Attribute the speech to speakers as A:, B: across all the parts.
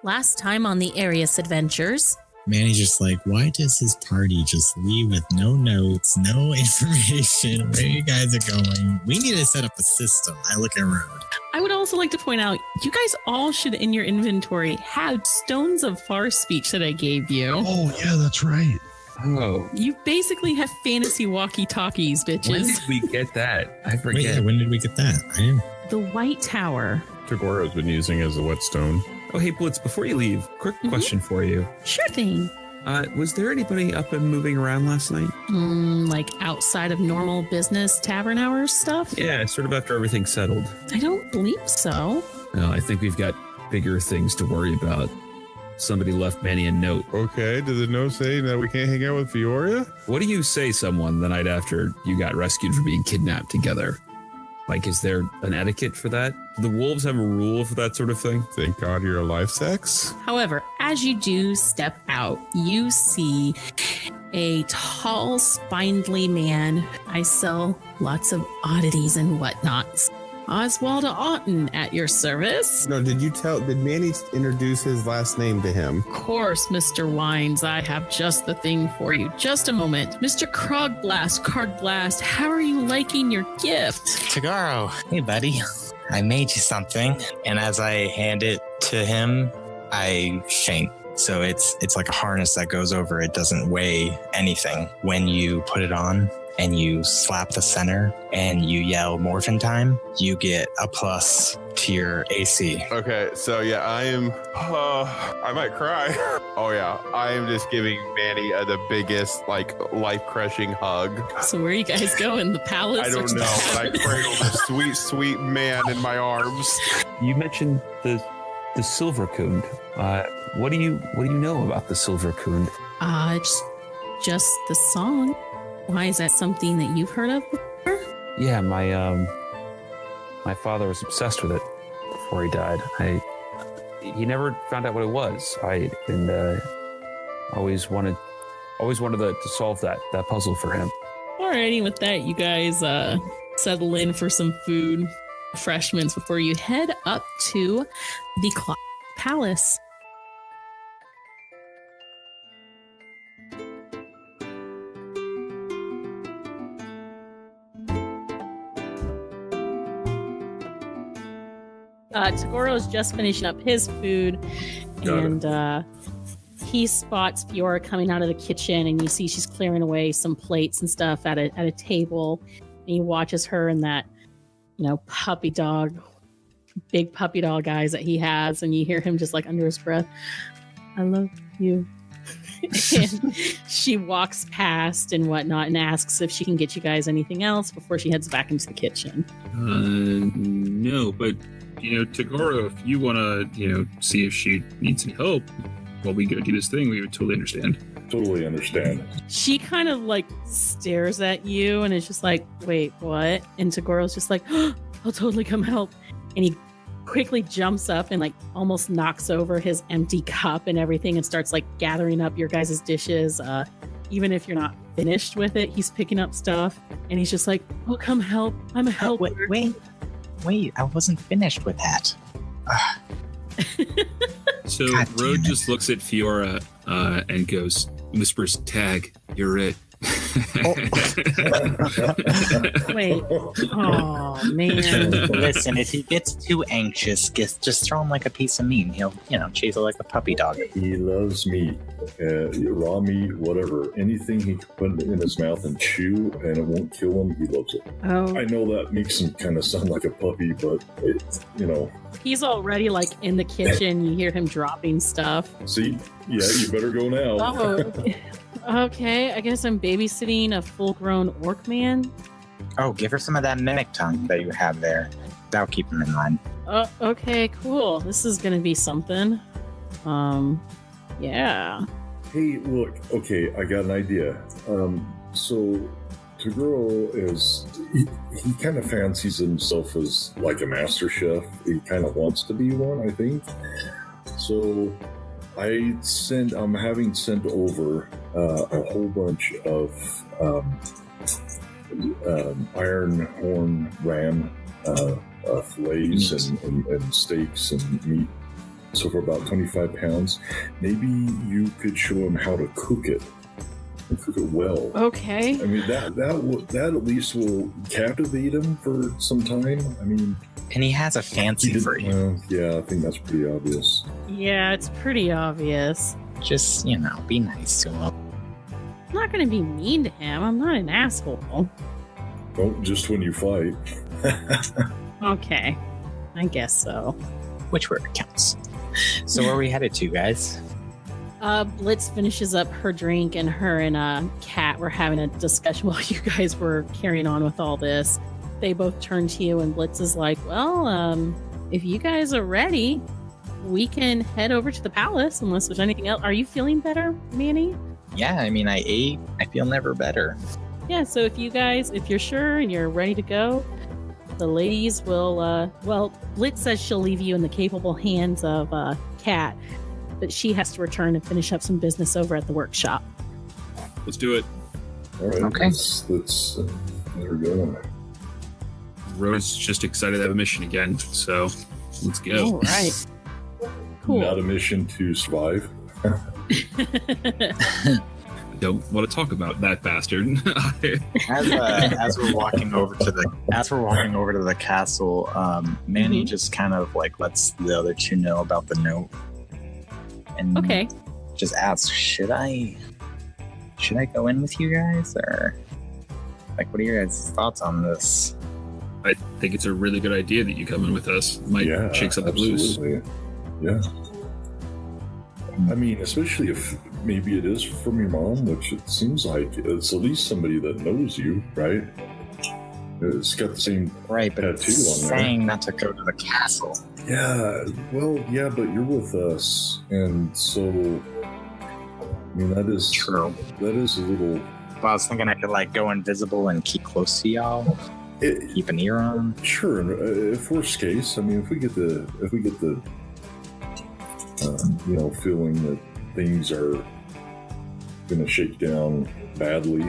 A: Last time on the Arias adventures,
B: Manny's just like, why does his party just leave with no notes, no information, where you guys are going? We need to set up a system. I look around.
A: I would also like to point out, you guys all should in your inventory have stones of far speech that I gave you.
C: Oh, yeah, that's right.
D: Oh.
A: You basically have fantasy walkie-talkies, bitches.
D: When did we get that? I forget.
B: Wait, yeah, when did we get that?
A: The White Tower.
C: Tagoro's been using as a whetstone.
D: Oh, hey, Blitz, before you leave, quick question for you.
A: Sure thing.
D: Was there anybody up and moving around last night?
A: Like outside of normal business tavern hours stuff?
D: Yeah, sort of after everything settled.
A: I don't believe so.
D: No, I think we've got bigger things to worry about. Somebody left Manny a note.
C: Okay, does the note say that we can't hang out with Fioria?
D: What do you say someone the night after you got rescued from being kidnapped together? Like, is there an etiquette for that? Do the wolves have a rule for that sort of thing?
C: Thank God you're alive, Sex.
A: However, as you do step out, you see a tall, spindly man. I sell lots of oddities and whatnots. Oswald Otten at your service.
E: No, did Manny introduce his last name to him?
A: Of course, Mr. Wines, I have just the thing for you. Just a moment. Mr. Cardblast, how are you liking your gift?
B: Tagoro, hey buddy, I made you something. And as I hand it to him, I faint. So it's like a harness that goes over. It doesn't weigh anything. When you put it on and you slap the center and you yell morphin time, you get a plus to your AC.
E: Okay, so yeah, I might cry. Oh yeah, I am just giving Manny the biggest, life-crushing hug.
A: So where are you guys going? The palace?
E: I don't know, but I cradle the sweet, sweet man in my arms.
D: You mentioned the Silver Kund. What do you know about the Silver Kund?
A: It's just the song. Why, is that something that you've heard of before?
D: Yeah, my father was obsessed with it before he died. He never found out what it was. Always wanted to solve that puzzle for him.
A: Alrighty, with that, you guys settle in for some food, refreshments before you head up to the Clock Palace. Tagoro's just finishing up his food, and he spots Fiora coming out of the kitchen, and you see she's clearing away some plates and stuff at a table, and he watches her and that, big puppy dog eyes that he has, and you hear him just like under his breath, I love you. And she walks past and whatnot and asks if she can get you guys anything else before she heads back into the kitchen.
F: No, but Tagoro, if you want to, see if she needs any help while we go do this thing, we would totally understand.
G: Totally understand.
A: She kind of stares at you and is just like, wait, what? And Tagoro's just like, oh, I'll totally come help. And he quickly jumps up and almost knocks over his empty cup and everything and starts gathering up your guys' dishes. Even if you're not finished with it, he's picking up stuff and he's just like, oh, come help. I'm a helper.
B: Wait, I wasn't finished with that.
F: So Rode just looks at Fiora and whispers, tag, you're it.
A: Wait. Oh, man.
B: Listen, if he gets too anxious, just throw him like a piece of meat. He'll, chase it like a puppy dog.
G: He loves meat, raw meat, whatever. Anything he can put in his mouth and chew and it won't kill him, he loves it.
A: Oh.
G: I know that makes him kind of sound like a puppy, but,
A: He's already in the kitchen. You hear him dropping stuff.
G: See? Yeah, you better go now.
A: Oh. Okay, I guess I'm babysitting a full-grown orc man.
B: Oh, give her some of that mimic tongue that you have there. That'll keep him in line.
A: Okay, cool. This is gonna be something. Yeah.
G: Hey, look, okay, I got an idea. So Tagoro he kind of fancies himself as like a master chef. He kind of wants to be one, I think. So I'm having sent over a whole bunch of iron horn ram fillets and steaks and meat So for about 25 pounds, maybe you could show him how to cook it. And cook it well.
A: Okay.
G: I mean, that at least will captivate him for some time. I mean,
B: And he has a fancy for you.
G: yeah, I think that's pretty obvious.
A: Yeah, it's pretty obvious.
B: Just, be nice to him.
A: I'm not going to be mean to him. I'm not an asshole.
G: Oh, just when you fight.
A: Okay. I guess so.
B: Which word counts. So where are we headed to, guys?
A: Blitz finishes up her drink, and her and Kat were having a discussion while you guys were carrying on with all this. They both turn to you, and Blitz is like, well, if you guys are ready, we can head over to the palace unless there's anything else. Are you feeling better, Manny?
B: Yeah, I mean, I ate. I feel never better.
A: Yeah, so if you're sure and you're ready to go, the ladies will, Blitz says she'll leave you in the capable hands of Kat, but she has to return and finish up some business over at the workshop.
F: Let's do it.
G: All right,
B: Okay.
G: let's there we go.
F: Rose just excited to have a mission again, so let's go.
A: All right. Cool.
G: Not a mission to survive.
F: I don't want to talk about that bastard.
B: As we're walking over to the castle, Manny just kind of like lets the other two know about the note, and
A: Okay.
B: just asks, should I go in with you guys, or like, what are your guys' thoughts on this?
F: I think it's a really good idea that you come in with us. Might
G: Yeah,
F: shake something loose.
G: absolutely. Yeah. I mean, especially if maybe it is from your mom, which it seems like it's at least somebody that knows you, right? It's got the same
B: Right, but
G: tattoo
B: it's
G: on there.
B: saying not to go to the castle.
G: Yeah, well, yeah, but you're with us, and so I mean that is
B: True.
G: That is a little.
B: Well, I was thinking I could like go invisible and keep close to y'all, keep an ear on.
G: Sure, and if worst case, I mean, if we get the feeling that things are going to shake down badly,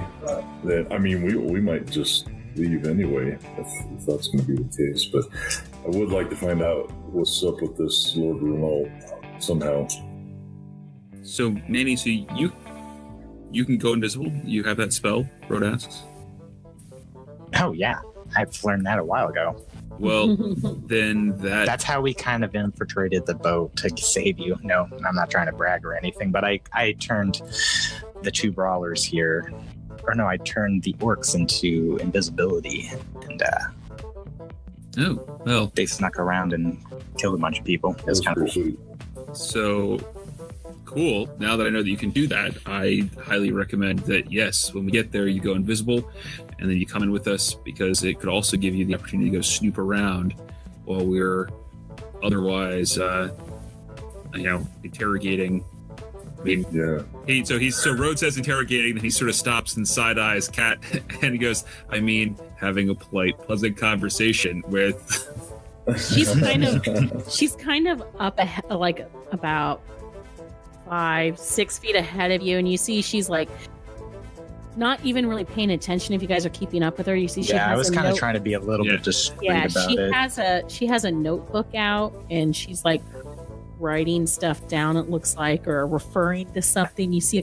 G: then I mean, we might just leave anyway if that's going to be the case. But I would like to find out what's up with this Lord Renault somehow.
F: So, Manny, so you can go invisible? You have that spell? Rode asks.
B: Oh yeah, I've learned that a while ago.
F: Well, then
B: That's how we kind of infiltrated the boat to save you. No, I'm not trying to brag or anything, but I turned the two brawlers here, or no, I turned the orcs into invisibility, and
F: Oh, well,
B: they snuck around and killed a bunch of people. It was
G: That's
B: kind of
G: pretty
B: cool.
G: sweet.
F: so cool. Now that I know that you can do that, I highly recommend that, yes, when we get there, you go invisible and then you come in with us, because it could also give you the opportunity to go snoop around while we're otherwise, interrogating. I mean,
G: Yeah.
F: So Rhodes says interrogating, and he sort of stops and side eyes Kat, and he goes, I mean, having a polite, pleasant conversation with.
A: She's kind of up like about 5-6 feet ahead of you, and you see she's like not even really paying attention if you guys are keeping up with her. You see she
B: Yeah,
A: has
B: I was
A: a
B: kind of
A: note-
B: trying to be a little bit discreet
A: Yeah,
B: about it.
A: she has a notebook out, and she's like writing stuff down, it looks like, or referring to something. You see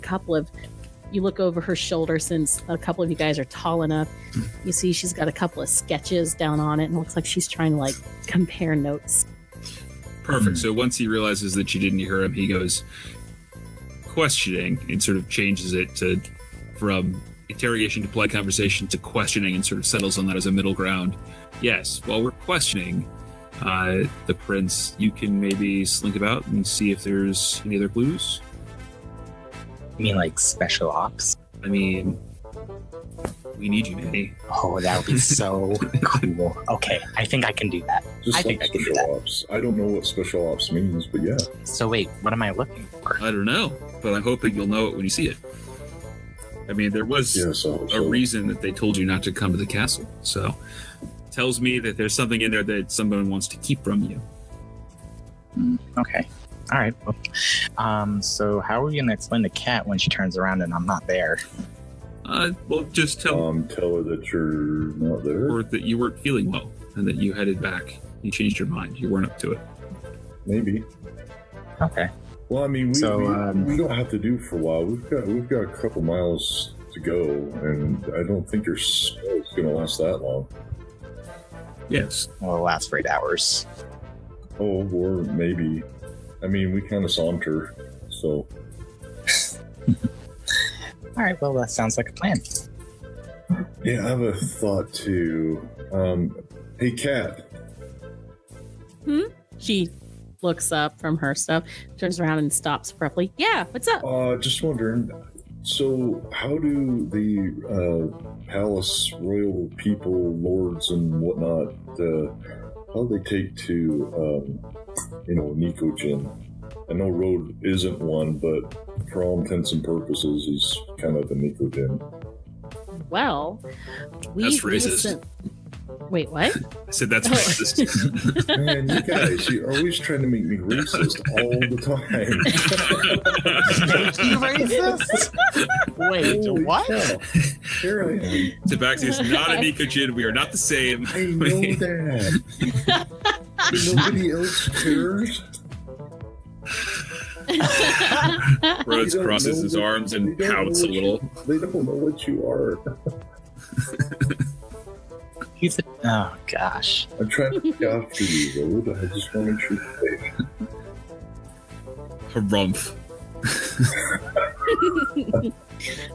A: you look over her shoulder, since a couple of you guys are tall enough. You see she's got a couple of sketches down on it, and it looks like she's trying to like compare notes.
F: Perfect. So once he realizes that you didn't hear him, he goes questioning and sort of changes it from interrogation to polite conversation to questioning, and sort of settles on that as a middle ground. Yes, while we're questioning the prince, you can maybe slink about and see if there's any other clues.
B: You mean like special ops?
F: I mean, we need you, Manny.
B: Oh, that would be so cool. Okay, I think I can do that.
G: Just
B: I think
G: like
B: I can do
G: special
B: that.
G: ops. I don't know what special ops means, but yeah.
B: So wait, what am I looking for?
F: I don't know, but I'm hoping you'll know it when you see it. I mean, there was
G: Yes, I hope
F: a
G: so.
F: reason that they told you not to come to the castle. So tells me that there's something in there that someone wants to keep from you.
B: Okay. All right. Well, so how are we going to explain to Kat when she turns around and I'm not there?
F: Well, just tell
G: Tell her that you're not there.
F: her that you weren't feeling well and that you headed back. You changed your mind. You weren't up to it.
G: Maybe.
B: Okay.
G: Well, I mean, we don't have to do for a while. We've got a couple miles to go, and I don't think your spell is going to last that long.
D: Yes.
B: Well, it'll last for 8 hours.
G: Oh, or maybe. I mean, we kind of saunter, so.
B: All right. Well, that sounds like a plan.
G: Yeah, I have a thought too. Hey, Kat.
A: She looks up from her stuff, turns around and stops abruptly. Yeah, what's up?
G: Just wondering. So, how do the palace royal people, lords, and whatnot, how do they take to, Nikojin? I know Road isn't one, but for all intents and purposes, he's kind of a Nikojin.
A: Well,
F: That's racist.
A: Wait, what?
F: I said that's racist.
G: Man, you guys, you're always trying to make me racist all the time.
B: You racist? Wait,
G: Holy
B: what?
G: cow. Here I am.
F: Tabaxi is not a Nikojin. We are not the same.
G: I know that. Nobody else cares.
F: Rhodes
G: They don't
F: crosses
G: know
F: his
G: what-
F: arms and
G: they don't know
F: pouts a
G: what
F: little.
G: They don't know what you are.
B: He's a... Oh, gosh.
G: I'm trying to look after you, Road. I just want to make sure you're safe.
F: Harumph.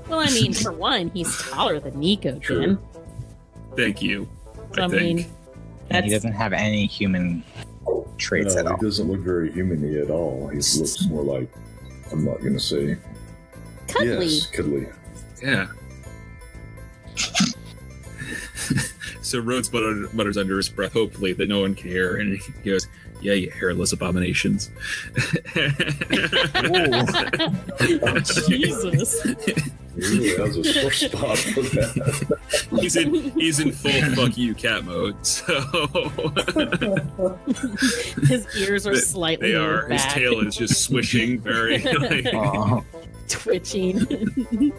A: Well, I mean, for one, he's taller than Nico,
G: Sure.
A: Jin.
F: Thank you.
A: So,
F: I think.
B: And he doesn't have any human traits
G: No,
B: at all.
G: he doesn't look very human-y at all. He looks more like, I'm not going to say.
A: Cuddly.
G: Yes, cuddly.
F: Yeah. So Rhodes mutters under his breath, hopefully that no one can hear, and he goes, "Yeah, you hairless abominations."
A: Jesus.
G: He really has a soft spot for that.
F: he's in full "fuck you" cat mode. So
A: His ears are slightly
F: they are.
A: moved
F: His
A: back,
F: tail is just swishing, very.
B: Aw.
A: twitching.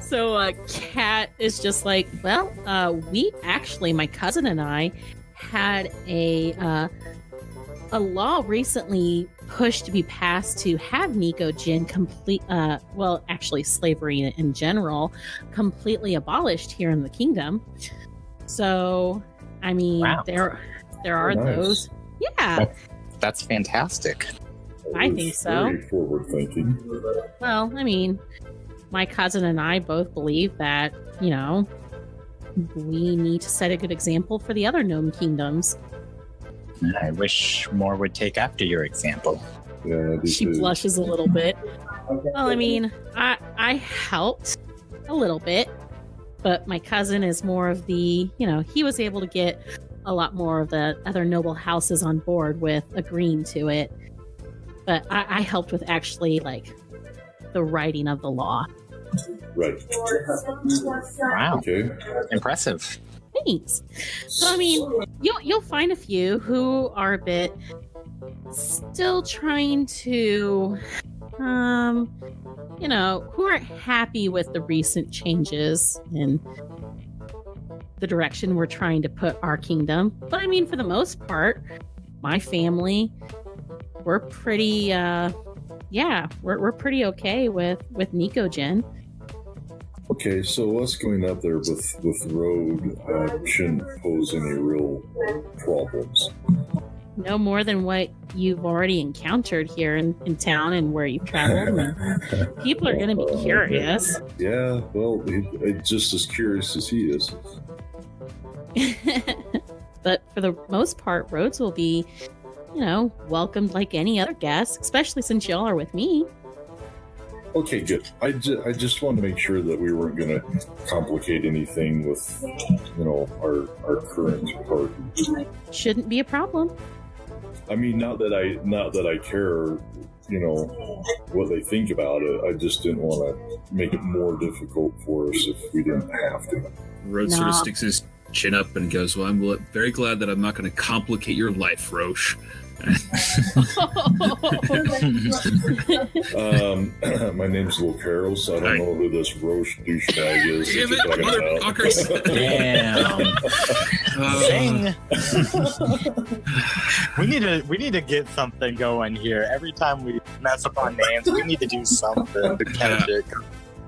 A: So Kat is just like, well, we actually, my cousin and I, had a law recently pushed to be passed to have Nikojin complete, well, actually slavery in general, completely abolished here in the kingdom. So, I mean,
B: Wow.
A: there are
G: Nice.
A: those. Yeah,
B: That's fantastic.
A: I think
G: It's
A: so.
G: Very forward thinking.
A: well, I mean, my cousin and I both believe that, we need to set a good example for the other gnome kingdoms.
B: I wish more would take after your example.
G: Yeah, I do
A: She
G: too.
A: blushes a little bit. Well, I mean, I helped a little bit, but my cousin is more of the, he was able to get a lot more of the other noble houses on board with agreeing to it. But I helped with actually, the writing of the law.
G: Right.
B: Wow.
G: Okay.
B: Impressive.
A: Thanks. So, I mean, you'll find a few who are a bit still trying to, who aren't happy with the recent changes in the direction we're trying to put our kingdom. But I mean, for the most part, my family, we're pretty, we're pretty okay with Nikojin.
G: Okay, so us going up there with Road shouldn't pose any real problems.
A: No more than what you've already encountered here in town and where you've traveled. And people are going to be curious.
G: Yeah, well, it's just as curious as he is.
A: But for the most part, Rhodes will be, welcomed like any other guest, especially since y'all are with me.
G: Okay, good. I just wanted to make sure that we weren't going to complicate anything with, our current party.
A: Shouldn't be a problem.
G: I mean, not that I care, what they think about it. I just didn't want to make it more difficult for us if we didn't have to.
F: Rhodes sort of
A: Nah.
F: sticks his chin up and goes, "Well, I'm very glad that I'm not going to complicate your life, Roche."
G: My name's Lil Carol, so I don't know who this roast douchebag is.
F: Damn
G: that
F: it,
G: you're talking about.
B: Damn. We need to get something going here. Every time we mess up on names, we need to do something to catch it.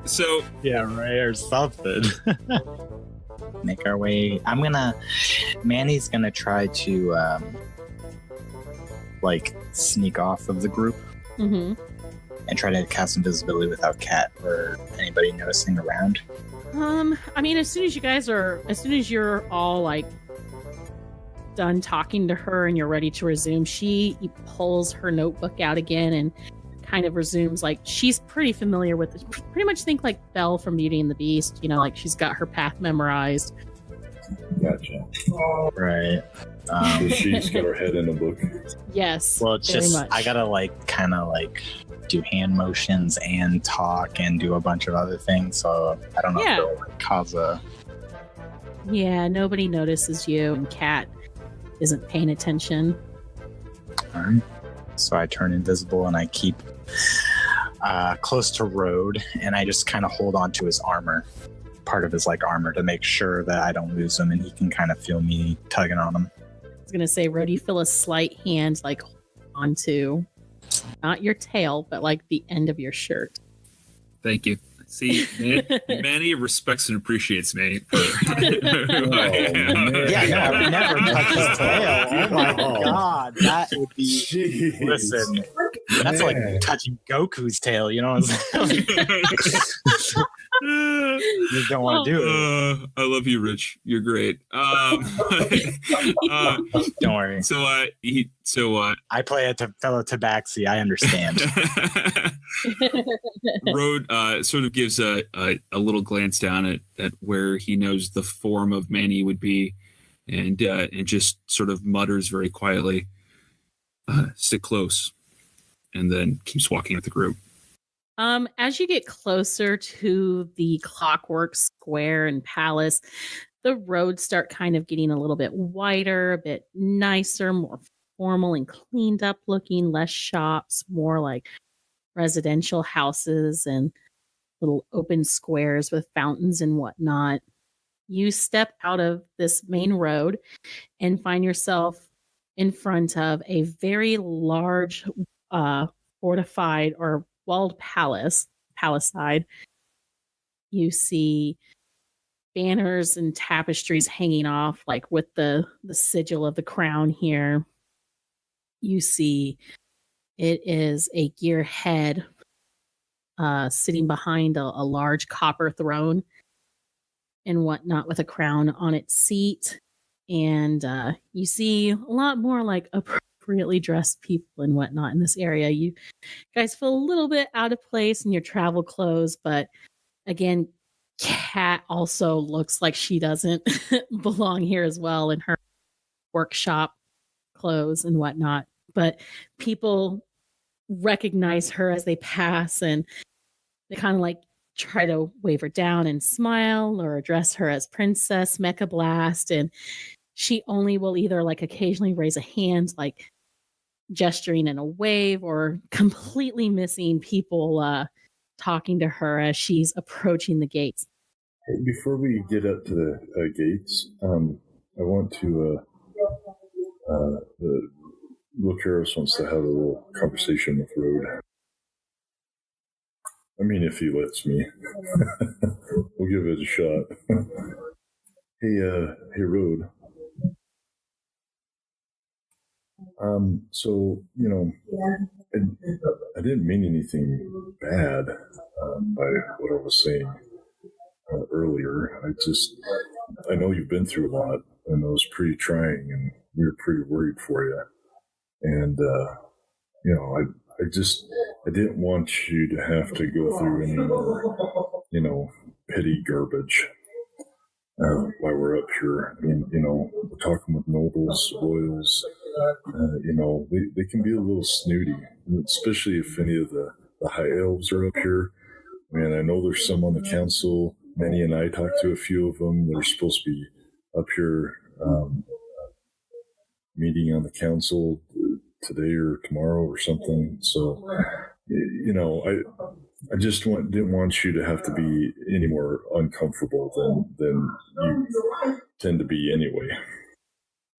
F: So
B: Yeah, right, or something. Make our way. Manny's gonna try to sneak off of the group
A: Mm-hmm.
B: and try to cast invisibility without Cat or anybody noticing around.
A: I mean, as soon as you're all like done talking to her and you're ready to resume, she pulls her notebook out again and kind of resumes. Like, she's pretty familiar with it. Pretty much think like Belle from Beauty and the Beast, like she's got her path memorized.
G: Gotcha.
B: Right.
G: So she's got her head in the book.
A: Yes.
B: Well, it's
A: very
B: just
A: much.
B: I gotta kind of do hand motions and talk and do a bunch of other things. So I don't know if it'll cause a.
A: Yeah, nobody notices you, and Cat isn't paying attention.
B: All right. So I turn invisible and I keep close to Road, and I just kind of hold on to his armor, part of his armor, to make sure that I don't lose him and he can kind of feel me tugging on him.
A: I was gonna say, Rhodey, you feel a slight hand onto not your tail, but the end of your shirt.
F: thank you. See, Manny respects and appreciates me. For who I am.
B: Yeah, no, I would never touch his tail. Oh my god, that would be.
G: Jeez.
B: Listen, that's like touching Goku's tail. You know what I'm saying? You just don't want to do it.
F: I love you, Rich. You're great.
B: Don't worry. I play a fellow Tabaxi. I understand.
F: Rode sort of gives a little glance down at where he knows the form of Manny would be, and just sort of mutters very quietly, "Stick close," and then keeps walking with the group.
A: As you get closer to the clockwork square and palace, the roads start kind of getting a little bit wider, a bit nicer, more formal and cleaned up looking, less shops, more like residential houses and little open squares with fountains and whatnot. You step out of this main road and find yourself in front of a very large fortified or walled palisade. You see banners and tapestries hanging off, with the sigil of the crown here. You see it is a gear head sitting behind a large copper throne and whatnot, with a crown on its seat. And you see a lot more appropriately dressed people and whatnot in this area. You guys feel a little bit out of place in your travel clothes, but again, Kat also looks like she doesn't belong here as well in her workshop clothes and whatnot. But people recognize her as they pass, and they kind of try to wave her down and smile or address her as Princess Mecha Blast, and she only will either occasionally raise a hand, gesturing in a wave, or completely missing people talking to her as she's approaching the gates.
G: Hey, before we get up to the gates, I want to. Lucaris wants to have a little conversation with Rode. I mean, if he lets me. We'll give it a shot. Hey, Rode. So, I didn't mean anything bad by what I was saying earlier. I know you've been through a lot, and it was pretty trying, and we were pretty worried for you. And, I didn't want you to have to go through any more, petty garbage while we're up here. I mean, we're talking with nobles, royals. They can be a little snooty, especially if any of the high elves are up here. Man, I know there's some on the council. Manny and I talked to a few of them. They're supposed to be up here meeting on the council. today or tomorrow or something. So, I just didn't want you to have to be any more uncomfortable than you tend to be anyway.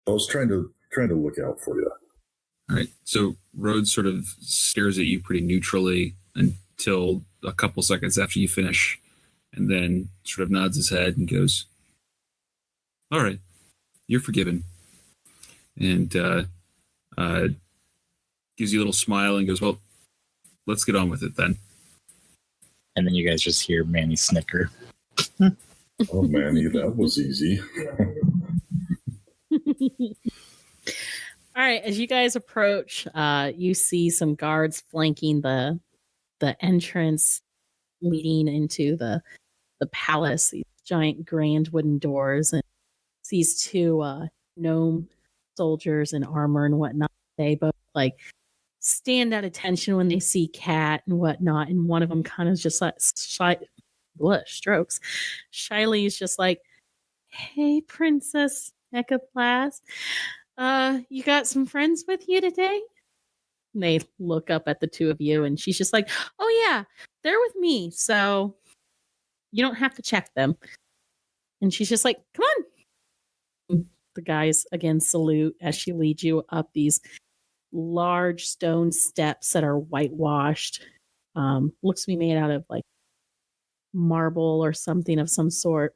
G: I was trying to look out for you.
F: All right. So Rhodes sort of stares at you pretty neutrally until a couple seconds after you finish, and then sort of nods his head and goes, "All right, you're forgiven." And gives you a little smile and goes, "Well, let's get on with it then."
B: And then you guys just hear Manny snicker.
G: Oh, Manny, that was easy.
A: All right, as you guys approach, you see some guards flanking the entrance leading into the palace. These giant grand wooden doors, and these two gnome soldiers in armor and whatnot. They both stand at attention when they see Cat and whatnot, and one of them kind of just strokes. Shyly is just like, "Hey, Princess Ecoplas. You got some friends with you today?" And they look up at the two of you, and she's just like, "Oh yeah, they're with me, so you don't have to check them." And she's just like, "Come on." And the guys again salute as she leads you up these large stone steps that are whitewashed. Looks to be made out of marble or something of some sort.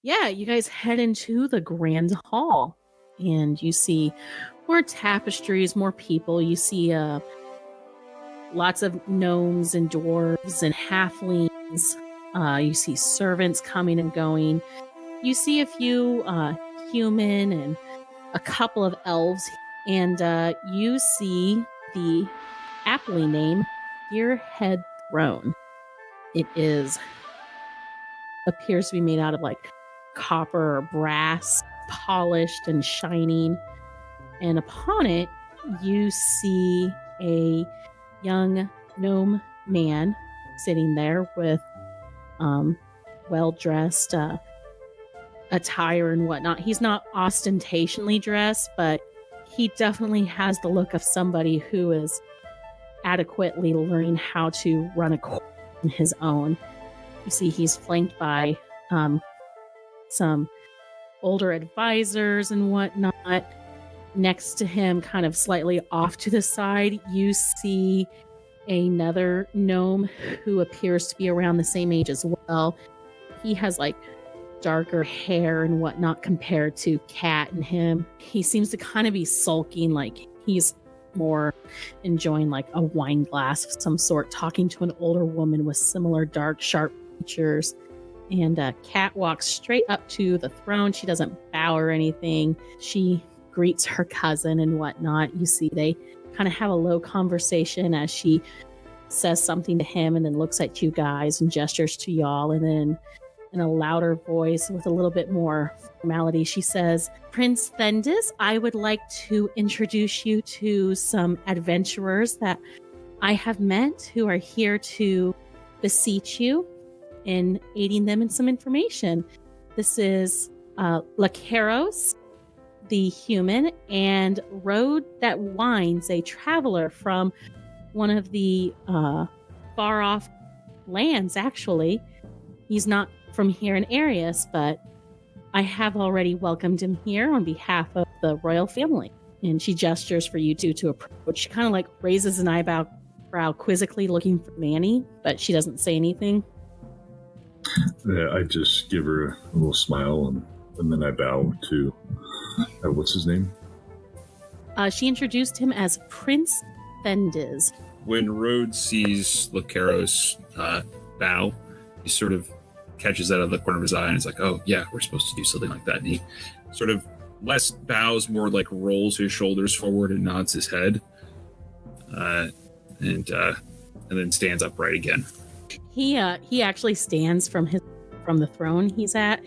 A: Yeah, you guys head into the grand hall. And you see more tapestries, more people. You see lots of gnomes and dwarves and halflings. You see servants coming and going. You see a few human and a couple of elves. And you see the aptly named Gearhead Throne. It appears to be made out of copper or brass, polished and shining, and upon it you see a young gnome man sitting there with well-dressed attire and whatnot. He's not ostentatiously dressed, but he definitely has the look of somebody who is adequately learning how to run a court on his own. You see he's flanked by some older advisors and whatnot. Next to him, kind of slightly off to the side, you see another gnome who appears to be around the same age as well. He has darker hair and whatnot compared to Cat and him. He seems to kind of be sulking, he's more enjoying a wine glass of some sort, talking to an older woman with similar dark, sharp features. And Cat walks straight up to the throne. She doesn't bow or anything. She greets her cousin and whatnot. You see they kind of have a low conversation as she says something to him and then looks at you guys and gestures to y'all. And then in a louder voice with a little bit more formality, she says, "Prince Thendis, I would like to introduce you to some adventurers that I have met who are here to beseech you in aiding them in some information. This is Lacaros, the human, and Road That Winds, a traveler from one of the far-off lands, actually. He's not from here in Arias, but I have already welcomed him here on behalf of the royal family." And she gestures for you two to approach. She kind of raises an eyebrow quizzically looking for Manny, but she doesn't say anything.
G: Yeah, I just give her a little smile and then I bow to, what's his name?
A: She introduced him as Prince Thendis.
F: When Rhodes sees Lacaros bow, he sort of catches that out of the corner of his eye and is like, "Oh yeah, we're supposed to do something like that." And he sort of less bows, more rolls his shoulders forward and nods his head, and then stands upright again.
A: He actually stands from the throne he's at,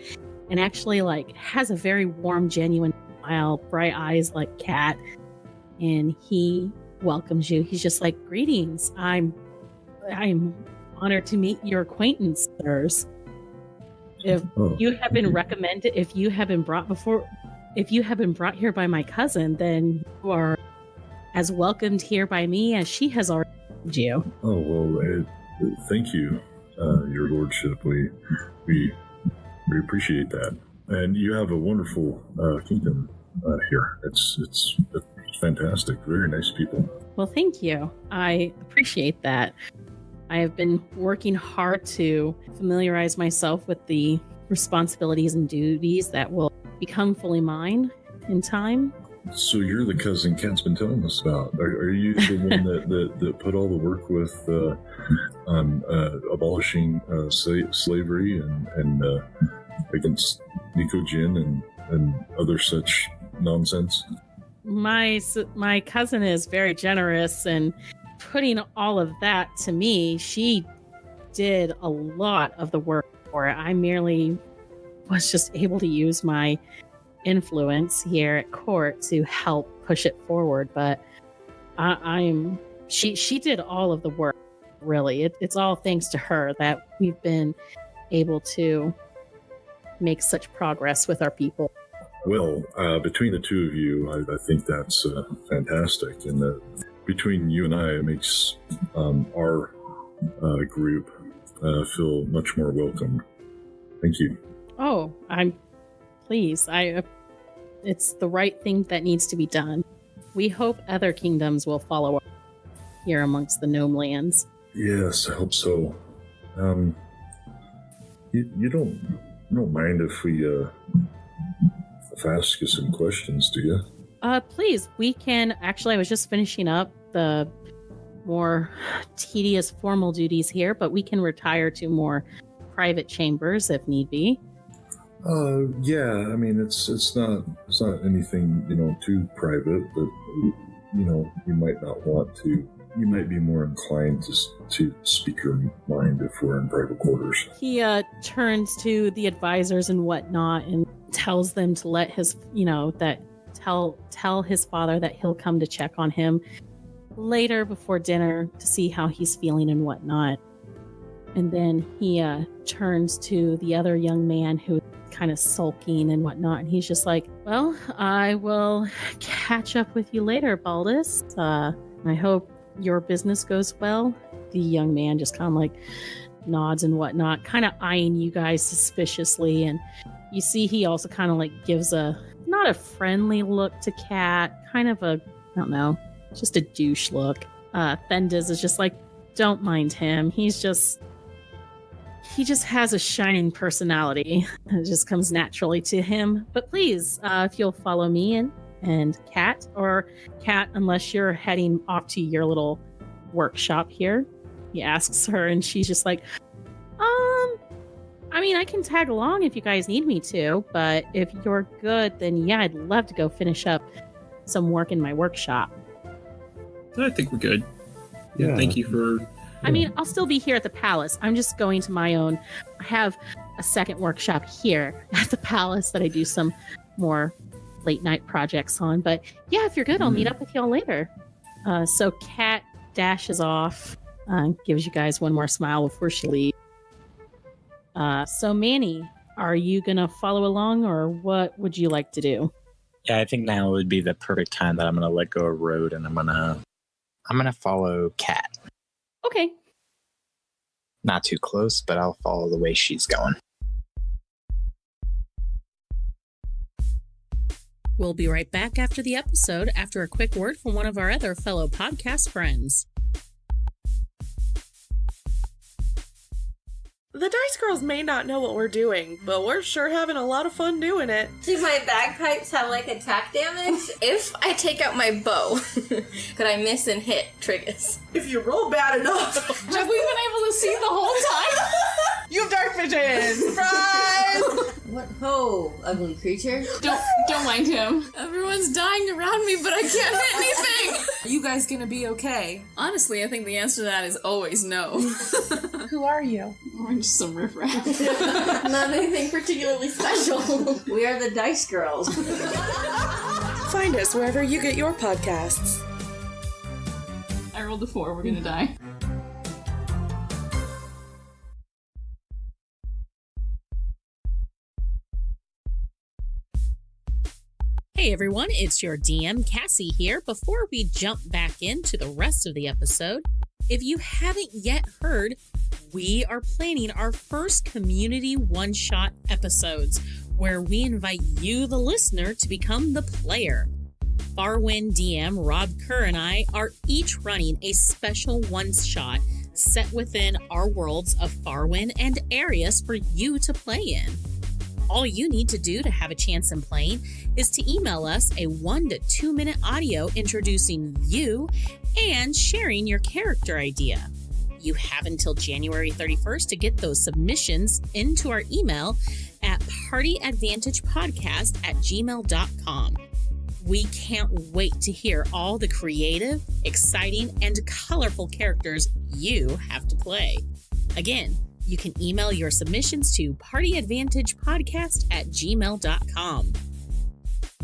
A: and actually has a very warm, genuine smile, bright eyes like Cat, and he welcomes you. He's just like, "Greetings. I'm honored to meet your acquaintance, sirs. If you have been recommended, if you have been brought here by my cousin, then you are as welcomed here by me as she has already welcomed you.
G: Oh, well, thank you, Your Lordship. We appreciate that. And you have a wonderful kingdom here. It's fantastic. Very nice people.
A: Well, thank you. I appreciate that. I have been working hard to familiarize myself with the responsibilities and duties that will become fully mine in time.
G: So you're the cousin Kat's been telling us about. Are you the one that put all the work with abolishing slavery and against Nikojin and other such nonsense?
A: My cousin is very generous and putting all of that to me. She did a lot of the work for it. I merely was just able to use my influence here at court to help push it forward. But she did all of the work. Really, it's all thanks to her that we've been able to make such progress with our people.
G: Well, between the two of you, I think that's fantastic. And between you and I, it makes our group feel much more welcome. Thank you.
A: Oh, I'm pleased. It's the right thing that needs to be done. We hope other kingdoms will follow here amongst the gnome lands.
G: Yes, I hope so. You don't mind if I ask you some questions, do you?
A: Please, we can. Actually, I was just finishing up the more tedious formal duties here, but we can retire to more private chambers if need be.
G: Yeah. I mean, it's not anything too private, but you might not want to. You might be more inclined to speak your mind if we're in private quarters.
A: He turns to the advisors and whatnot and tells them to let his, tell his father that he'll come to check on him later before dinner to see how he's feeling and whatnot. And then he turns to the other young man who is kind of sulking and whatnot. And he's just like, well, I will catch up with you later, Baldus. I hope your business goes well. The young man just kind of like nods and whatnot, kind of eyeing you guys suspiciously. And you see he also kind of like gives not a friendly look to Kat, kind of a, I don't know, just a douche look. Thendis is just like, don't mind him. He just has a shining personality. It just comes naturally to him. But please, if you'll follow me and Kat, unless you're heading off to your little workshop here, he asks her, and she's just like, I mean, I can tag along if you guys need me to, but if you're good, then yeah, I'd love to go finish up some work in my workshop.
F: I think we're good. Yeah. Thank you for...
A: I mean, I'll still be here at the palace. I'm just going to my own. I have a second workshop here at the palace that I do some more late night projects on. But yeah, if you're good, I'll meet up with y'all later. So Kat dashes off, gives you guys one more smile before she leaves. So Manny, are you going to follow along, or what would you like to do?
B: Yeah, I think now would be the perfect time that I'm going to let go of Road and I'm going to follow Kat.
A: Okay.
B: Not too close, but I'll follow the way she's going.
A: We'll be right back after the episode, after a quick word from one of our other fellow podcast friends.
H: The Dice Girls may not know what we're doing, but we're sure having a lot of fun doing it.
I: Do my bagpipes have, attack damage? If I take out my bow, could I miss and hit triggers?
H: If you roll bad enough.
I: Have we been able to see the whole time?
H: You have dark vision! Surprise!
I: What ho, ugly creature?
J: Don't mind him.
I: Everyone's dying around me, but I can't hit anything!
H: Are you guys gonna be okay?
J: Honestly, I think the answer to that is always no.
H: Who are you?
J: We're just some riffraff.
I: Not anything particularly special. We are the Dice Girls.
H: Find us wherever you get your podcasts.
J: I rolled a 4, we're gonna die.
A: Hey everyone, it's your DM, Cassie here. Before we jump back into the rest of the episode, if you haven't yet heard, we are planning our first community one-shot episodes where we invite you, the listener, to become the player. Farwind DM Rob Kerr and I are each running a special one-shot set within our worlds of Farwind and Arias for you to play in. All you need to do to have a chance in playing is to email us a 1 to 2 minute audio introducing you and sharing your character idea. You have until January 31st to get those submissions into our email at partyadvantagepodcast@gmail.com. We can't wait to hear all the creative, exciting, and colorful characters you have to play. Again, you can email your submissions to partyadvantagepodcast@gmail.com.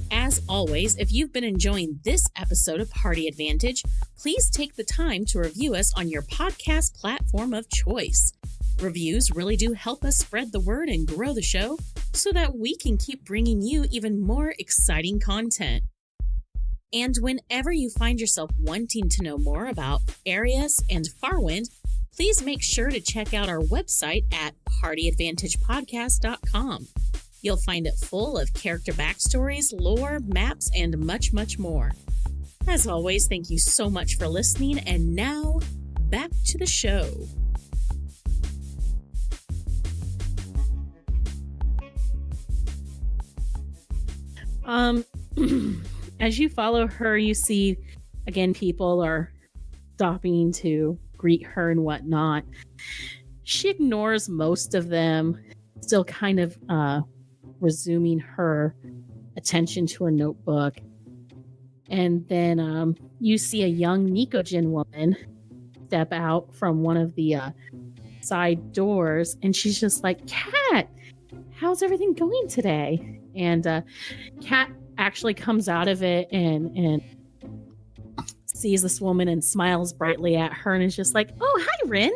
A: As always, if you've been enjoying this episode of Party Advantage, please take the time to review us on your podcast platform of choice. Reviews really do help us spread the word and grow the show so that we can keep bringing you even more exciting content. And whenever you find yourself wanting to know more about Arias and Farwind, please make sure to check out our website at partyadvantagepodcast.com. You'll find it full of character backstories, lore, maps, and much, much more. As always, thank you so much for listening, and now, back to the show. As you follow her, you see, again, people are stopping to greet her and whatnot. She ignores most of them, still kind of resuming her attention to her notebook. And then you see a young Nikojin woman step out from one of the side doors, and she's just like, "Cat, how's everything going today?" And Cat actually comes out of it and sees this woman and smiles brightly at her and is just like, "Oh, hi, Rin.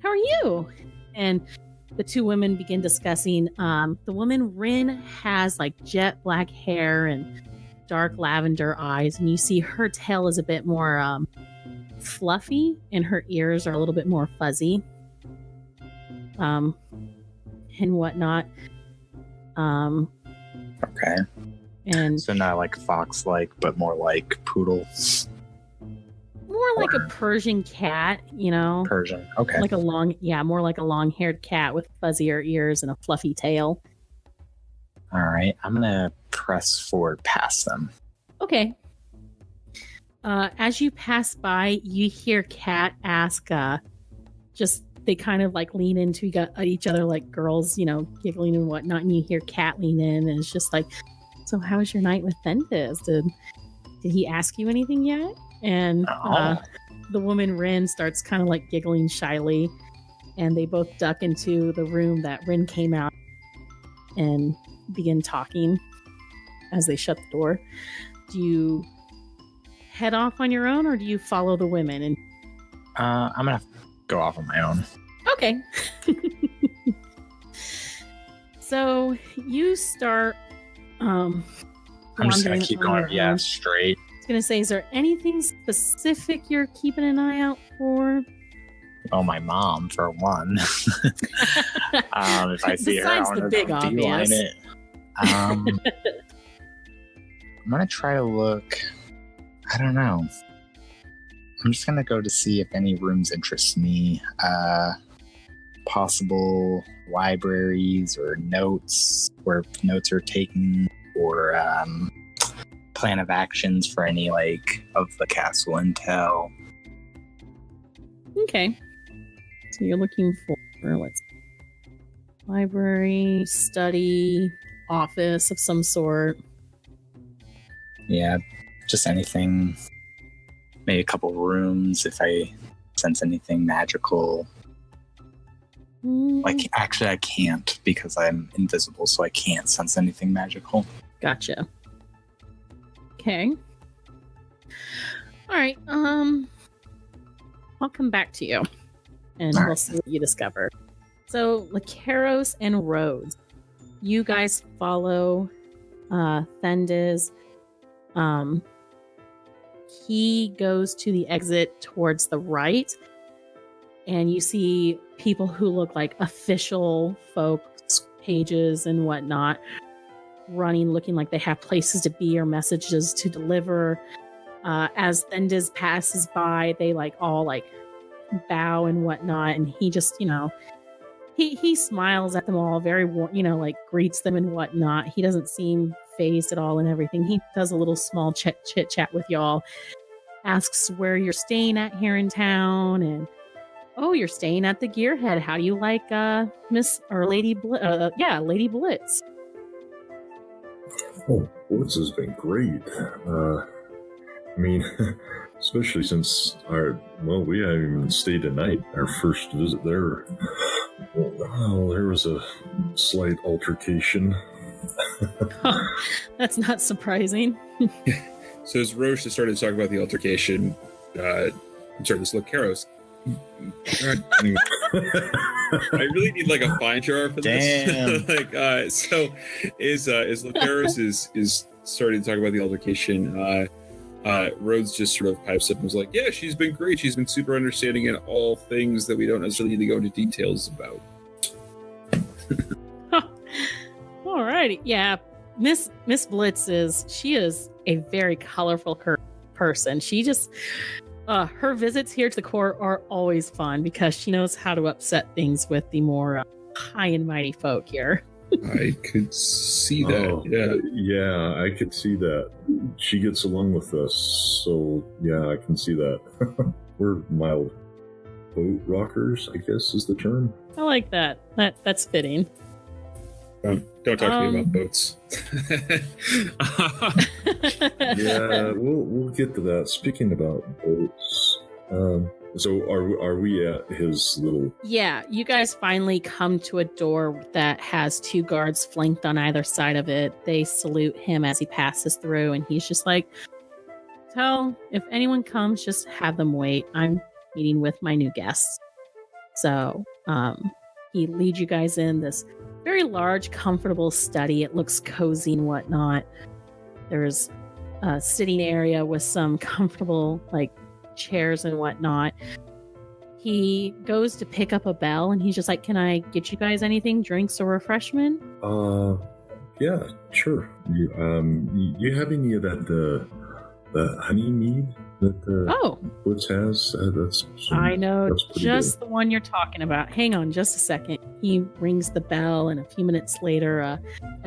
A: How are you?" And the two women begin discussing. The woman, Rin, has like jet black hair and dark lavender eyes, and you see her tail is a bit more fluffy and her ears are a little bit more fuzzy and whatnot.
B: Okay.
A: And
B: so not like fox-like, but more like poodle.
A: More like a Persian cat, you know?
B: Persian. Okay.
A: Like a more like a long-haired cat with fuzzier ears and a fluffy tail.
B: All right. I'm going to press forward past them.
A: Okay. As you pass by, you hear Cat ask, they kind of like lean into each other like girls, you know, giggling and whatnot. And you hear Cat lean in and it's just like, "So how was your night with Fentis? Did he ask you anything yet?" And the woman Rin starts kind of like giggling shyly, and they both duck into the room that Rin came out and begin talking as they shut the door. Do you head off on your own, or do you follow the women? And
B: I'm gonna go off on my own.
A: Okay. So you start.
B: I'm just gonna keep going. Yeah, straight.
A: I was gonna say, is there anything specific you're keeping an eye out for?
B: Oh, my mom, for one. If I see her, I want to beeline it. I'm gonna try to look. I don't know. I'm just gonna go to see if any rooms interest me. Possible libraries or notes where notes are taken, or plan of actions for any like of the castle intel.
A: Okay. So you're looking for, let's see, library, study, office of some sort.
B: Yeah, just anything. Maybe a couple rooms if I sense anything magical. Like, actually, I can't because I'm invisible, so I can't sense anything magical.
A: Gotcha. Okay. All right. I'll come back to you, and we'll see what you discover. So, Lacaros and Rhodes, you guys follow Thendiz He goes to the exit towards the right, and you see people who look like official folks, pages and whatnot, running, looking like they have places to be or messages to deliver. As Thendis passes by, they like all like bow and whatnot, and he just, he smiles at them all, very warm, like greets them and whatnot. He doesn't seem phased at all and everything. He does a little small chit chat with y'all, asks where you're staying at here in town, and oh, you're staying at the Gearhead. How do you like Miss or Lady Lady Blitz?
G: Oh, Blitz has been great. I mean, especially since we haven't even stayed a night. Our first visit there, there was a slight altercation.
A: That's not surprising.
F: So as Roche has started to talk about the altercation, I'm sorry, this Lucaros. I really need like a fine jar for this.
B: Damn.
F: So is Lucaros is starting to talk about the altercation. Rhodes just sort of pipes up and was like, yeah, she's been great. She's been super understanding in all things that we don't necessarily need to go into details about.
A: Alrighty. Yeah. Miss Blitz she is a very colorful person. She just, her visits here to the court are always fun because she knows how to upset things with the more high and mighty folk here.
F: I could see that.
G: Yeah, I could see that. She gets along with us, so yeah, I can see that. We're mild boat rockers, I guess is the term.
A: I like that. That's fitting.
F: Don't talk to me about boats.
G: Yeah, we'll get to that. Speaking about boats, so are we at his little?
A: Yeah, you guys finally come to a door that has two guards flanked on either side of it. They salute him as he passes through, and he's just like, if anyone comes, just have them wait. I'm meeting with my new guests. So he leads you guys in this very large, comfortable study. It looks cozy and whatnot. There's a sitting area with some comfortable like chairs and whatnot. He goes to pick up a bell and he's just like, can I get you guys anything, drinks or refreshment?
G: Yeah, sure. You have any of that the honey mead that Blitz has?
A: I know just the one you're talking about. Hang on just a second. He rings the bell, and a few minutes later a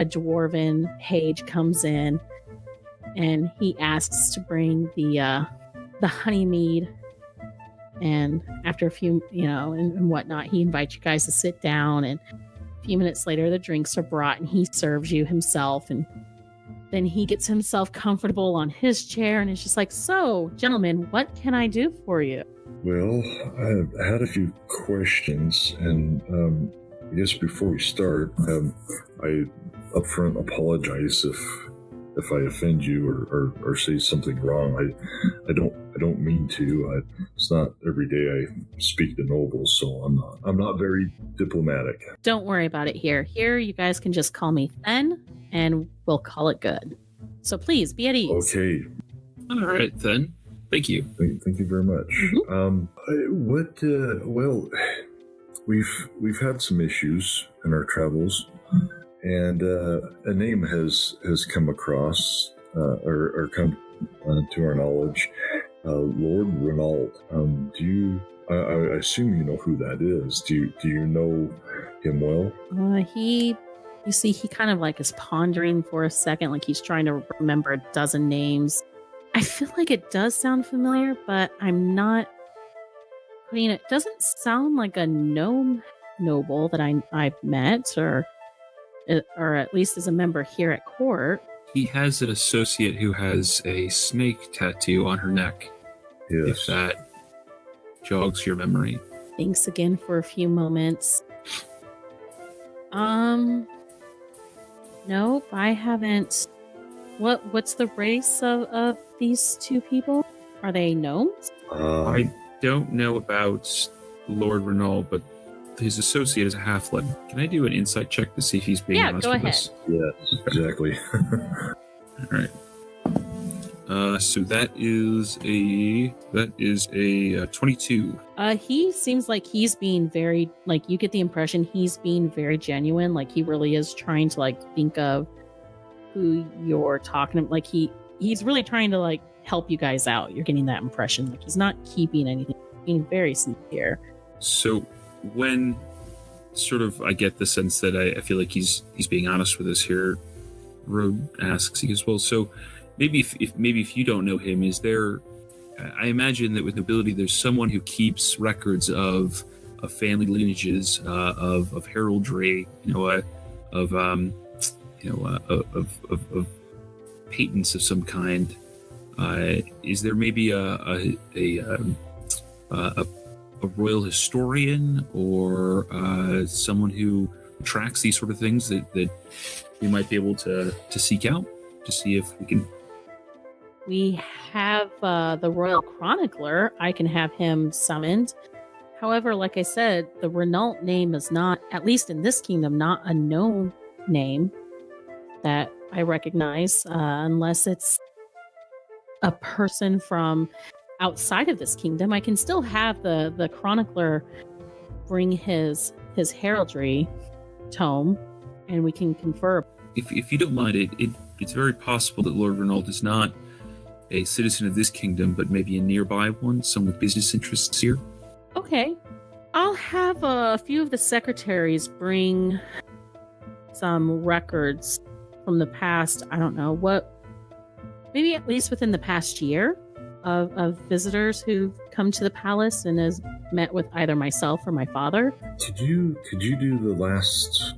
A: dwarven page comes in and he asks to bring the honey mead. And after a few, and whatnot, he invites you guys to sit down, and a few minutes later the drinks are brought and he serves you himself, and then he gets himself comfortable on his chair and is just like, so, gentlemen, what can I do for you?
G: Well, I had a few questions, and I guess before we start, I upfront apologize if I offend you or say something wrong. I don't mean to. It's not every day I speak to nobles, so I'm not very diplomatic.
A: Don't worry about it here. Here, you guys can just call me Then, and we'll call it good. So please, be at ease.
G: Okay.
F: All right, then. Thank you.
G: Thank you very much.
A: Mm-hmm.
G: Well, we've had some issues in our travels, and a name has come across or come to our knowledge, Lord Renault. I assume you know who that is. Do you know him well?
A: You see, he kind of like is pondering for a second, like he's trying to remember a dozen names. I feel like it does sound familiar, but I'm not putting it. Doesn't sound like a gnome noble that I've met, or at least as a member here at court.
F: He has an associate who has a snake tattoo on her neck.
G: Yes.
F: If that jogs your memory.
A: Thanks again for a few moments. Nope, I haven't. What's the race of these two people? Are they gnomes?
F: I don't know about Lord Renault, but his associate is a halfling. Can I do an insight check to see if he's being honest
A: go
F: with
A: ahead.
F: us?
G: Yes, exactly.
F: All right. So that is a 22.
A: He seems like he's being very, like, you get the impression he's being very genuine. Like, he really is trying to, like, think of who you're talking to. Like, he's really trying to, like, help you guys out. You're getting that impression. Like, he's not keeping anything. He's being very sincere.
F: So when sort of I get the sense that I feel like he's being honest with us here, Rode asks, he goes, well, so maybe if you don't know him, is there, I imagine that with nobility there's someone who keeps records of family lineages, of heraldry, of patents of some kind. Is there maybe a royal historian or someone who tracks these sort of things that we might be able to seek out to see if we can?
A: We have the royal chronicler. I can have him summoned. However, like I said, the Renault name is not, at least in this kingdom, not a known name that I recognize, unless it's a person from outside of this kingdom. I can still have the chronicler bring his heraldry tome, and we can confer.
F: If you don't mind, it's very possible that Lord Renault is not a citizen of this kingdom, but maybe a nearby one, some with business interests here.
A: Okay. I'll have a few of the secretaries bring some records from the past, I don't know, maybe at least within the past year of visitors who've come to the palace and has met with either myself or my father.
G: Could you do the last,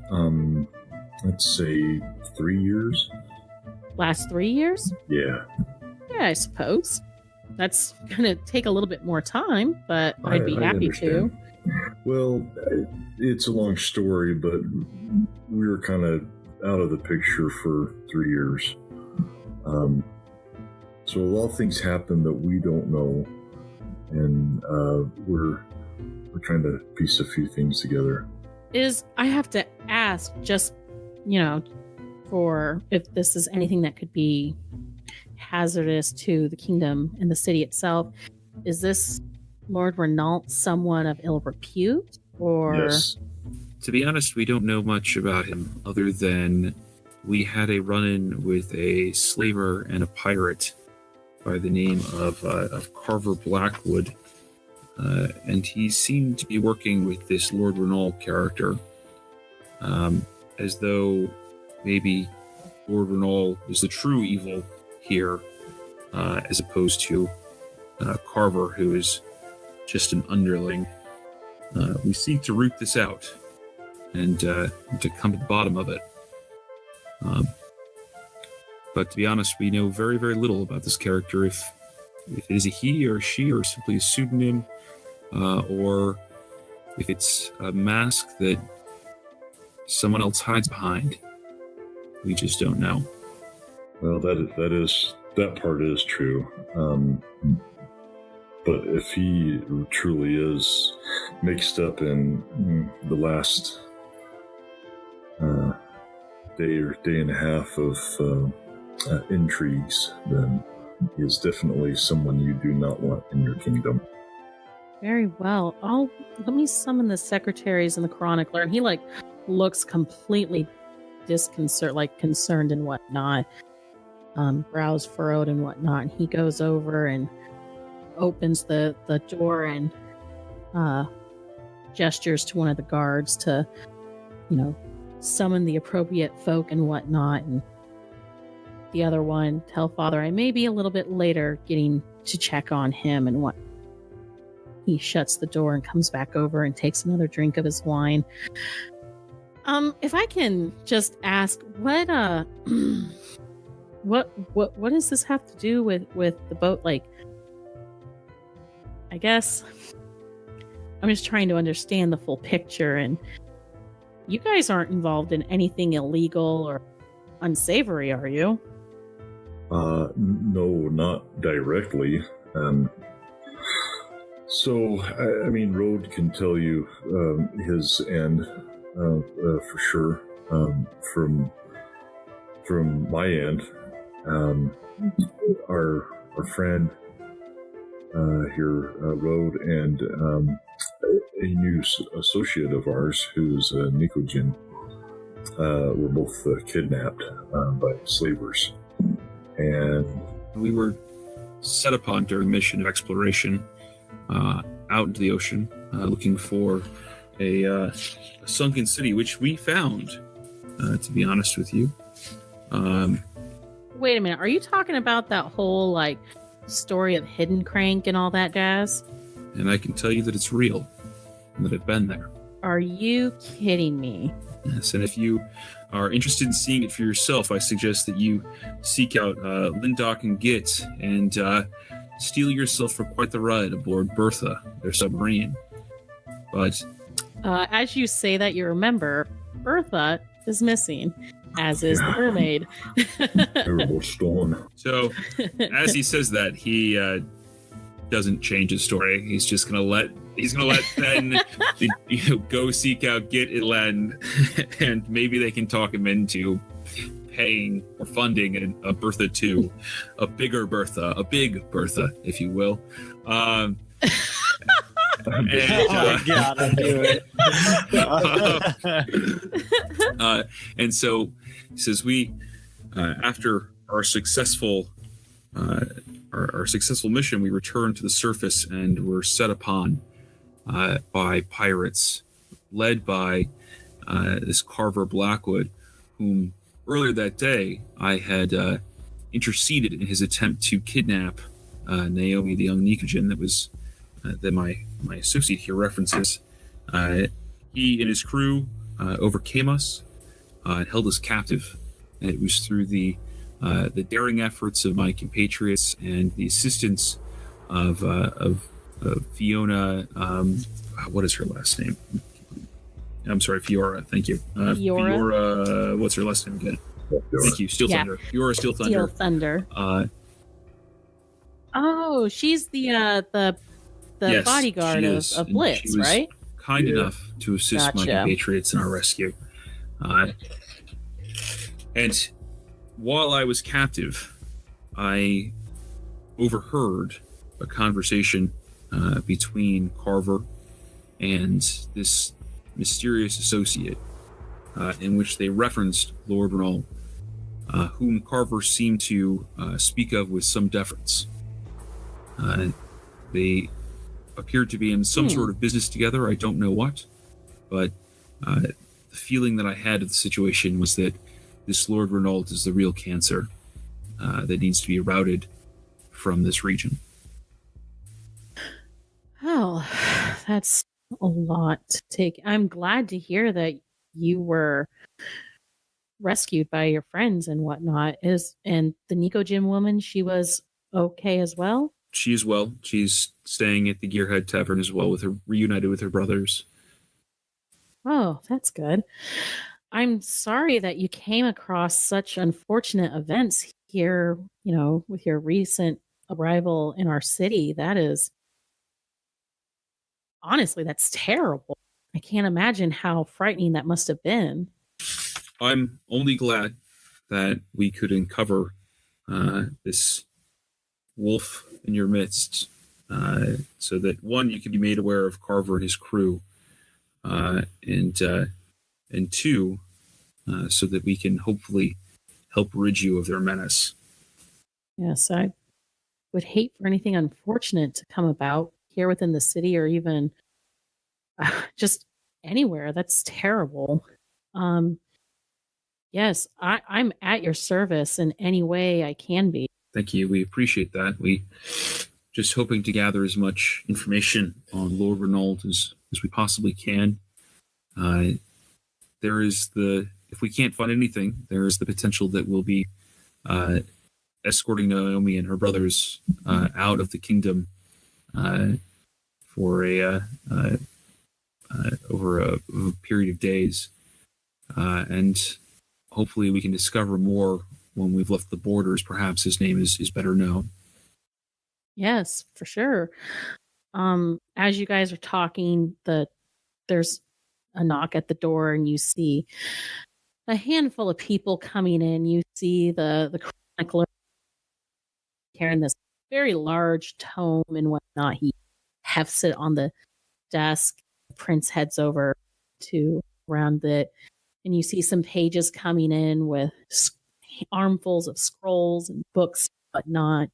G: let's say 3 years?
A: Last 3 years?
G: Yeah.
A: Yeah, I suppose. That's going to take a little bit more time, but I'd be happy to.
G: Well, it's a long story, but we were kind of out of the picture for 3 years. So a lot of things happen that we don't know, and we're trying to piece a few things together.
A: I have to ask, just, for if this is anything that could be hazardous to the kingdom and the city itself, is this Lord Renault someone of ill repute, or?
G: Yes.
F: To be honest, we don't know much about him other than we had a run-in with a slaver and a pirate by the name of Carver Blackwood, and he seemed to be working with this Lord Renault character, as though maybe Lord Renault is the true evil here, as opposed to Carver, who is just an underling. We seek to root this out and to come to the bottom of it. But to be honest, we know very, very little about this character. If it is a he or a she or simply a pseudonym, or if it's a mask that someone else hides behind. We just don't know.
G: Well, that part is true. But if he truly is mixed up in the last day or day and a half of intrigues, then he is definitely someone you do not want in your kingdom.
A: Very well. Let me summon the secretaries and the chronicler. And he looks completely concerned and whatnot. Brows furrowed and whatnot. And he goes over and opens the door and gestures to one of the guards to, summon the appropriate folk and whatnot. And the other one, tell Father I may be a little bit later getting to check on him and what. He shuts the door and comes back over and takes another drink of his wine. If I can just ask, what does this have to do with the boat? Like, I guess I'm just trying to understand the full picture, and you guys aren't involved in anything illegal or unsavory, are you?
G: No, not directly. So, I mean, Rode can tell you his end for sure. From my end, Our friend here, Road, and a new associate of ours who's a Nikojin were both kidnapped by slavers. And
F: we were set upon during mission of exploration out into the ocean, looking for a sunken city, which we found, to be honest with you.
A: Wait a minute. Are you talking about that whole, like, story of Hidden Crank and all that jazz?
F: And I can tell you that it's real, and that I've been there.
A: Are you kidding me?
F: Yes, and if you are interested in seeing it for yourself, I suggest that you seek out Lindock and Git and steel yourself for quite the ride aboard Bertha, their submarine. But
A: as you say that, you remember Bertha is missing, as is the mermaid.
G: terrible storm.
F: So, as he says that, he doesn't change his story. He's just gonna let Ben go seek out Git and Len, and maybe they can talk him into paying or funding a Bertha 2, a bigger Bertha, a big Bertha, if you will. And,
B: gotta do it.
F: and so he says, we after our successful mission, we returned to the surface and were set upon by pirates led by this Carver Blackwood, whom earlier that day I had interceded in his attempt to kidnap Naomi, the young Nikojin that my associate here references. He and his crew overcame us and held us captive. And it was through the daring efforts of my compatriots and the assistance of Fiona. What is her last name? I'm sorry, Fiora. Thank you. Fiora. What's her last name again? Thank you. Steel Thunder. Fiora Steel Thunder.
A: Steel Thunder. Oh, she's the yes, bodyguard of Blitz, right?
F: Kind enough to assist my compatriots in our rescue. And while I was captive, I overheard a conversation between Carver and this mysterious associate, in which they referenced Lord Renault, whom Carver seemed to speak of with some deference. They appeared to be in some sort of business together. I don't know what, but the feeling that I had of the situation was that this Lord Renault is the real cancer that needs to be routed from this region.
A: Oh, that's a lot to take. I'm glad to hear that you were rescued by your friends and whatnot. And the Nikojin woman, she was okay as well?
F: She is well. She's staying at the Gearhead Tavern as well, reunited with her brothers.
A: Oh, that's good. I'm sorry that you came across such unfortunate events here, with your recent arrival in our city. That is, honestly, that's terrible. I can't imagine how frightening that must have been.
F: I'm only glad that we could uncover this wolf in your midst, so that, one, you could be made aware of Carver and his crew, and two, so that we can hopefully help rid you of their menace.
A: Yes, I would hate for anything unfortunate to come about here within the city, or even just anywhere. That's terrible. Yes, I'm at your service in any way I can be.
F: Thank you. We appreciate that. We just hoping to gather as much information on Lord Renault as we possibly can. There is if we can't find anything, there is the potential that we'll be escorting Naomi and her brothers out of the kingdom for over a period of days, and hopefully we can discover more when we've left the borders. Perhaps his name is better known.
A: Yes, for sure. As you guys are talking, there's a knock at the door, and you see a handful of people coming in. You see the chronicler carrying this very large tome and whatnot. He hefts it on the desk. Prince heads over to around it, and you see some pages coming in with armfuls of scrolls and books and whatnot.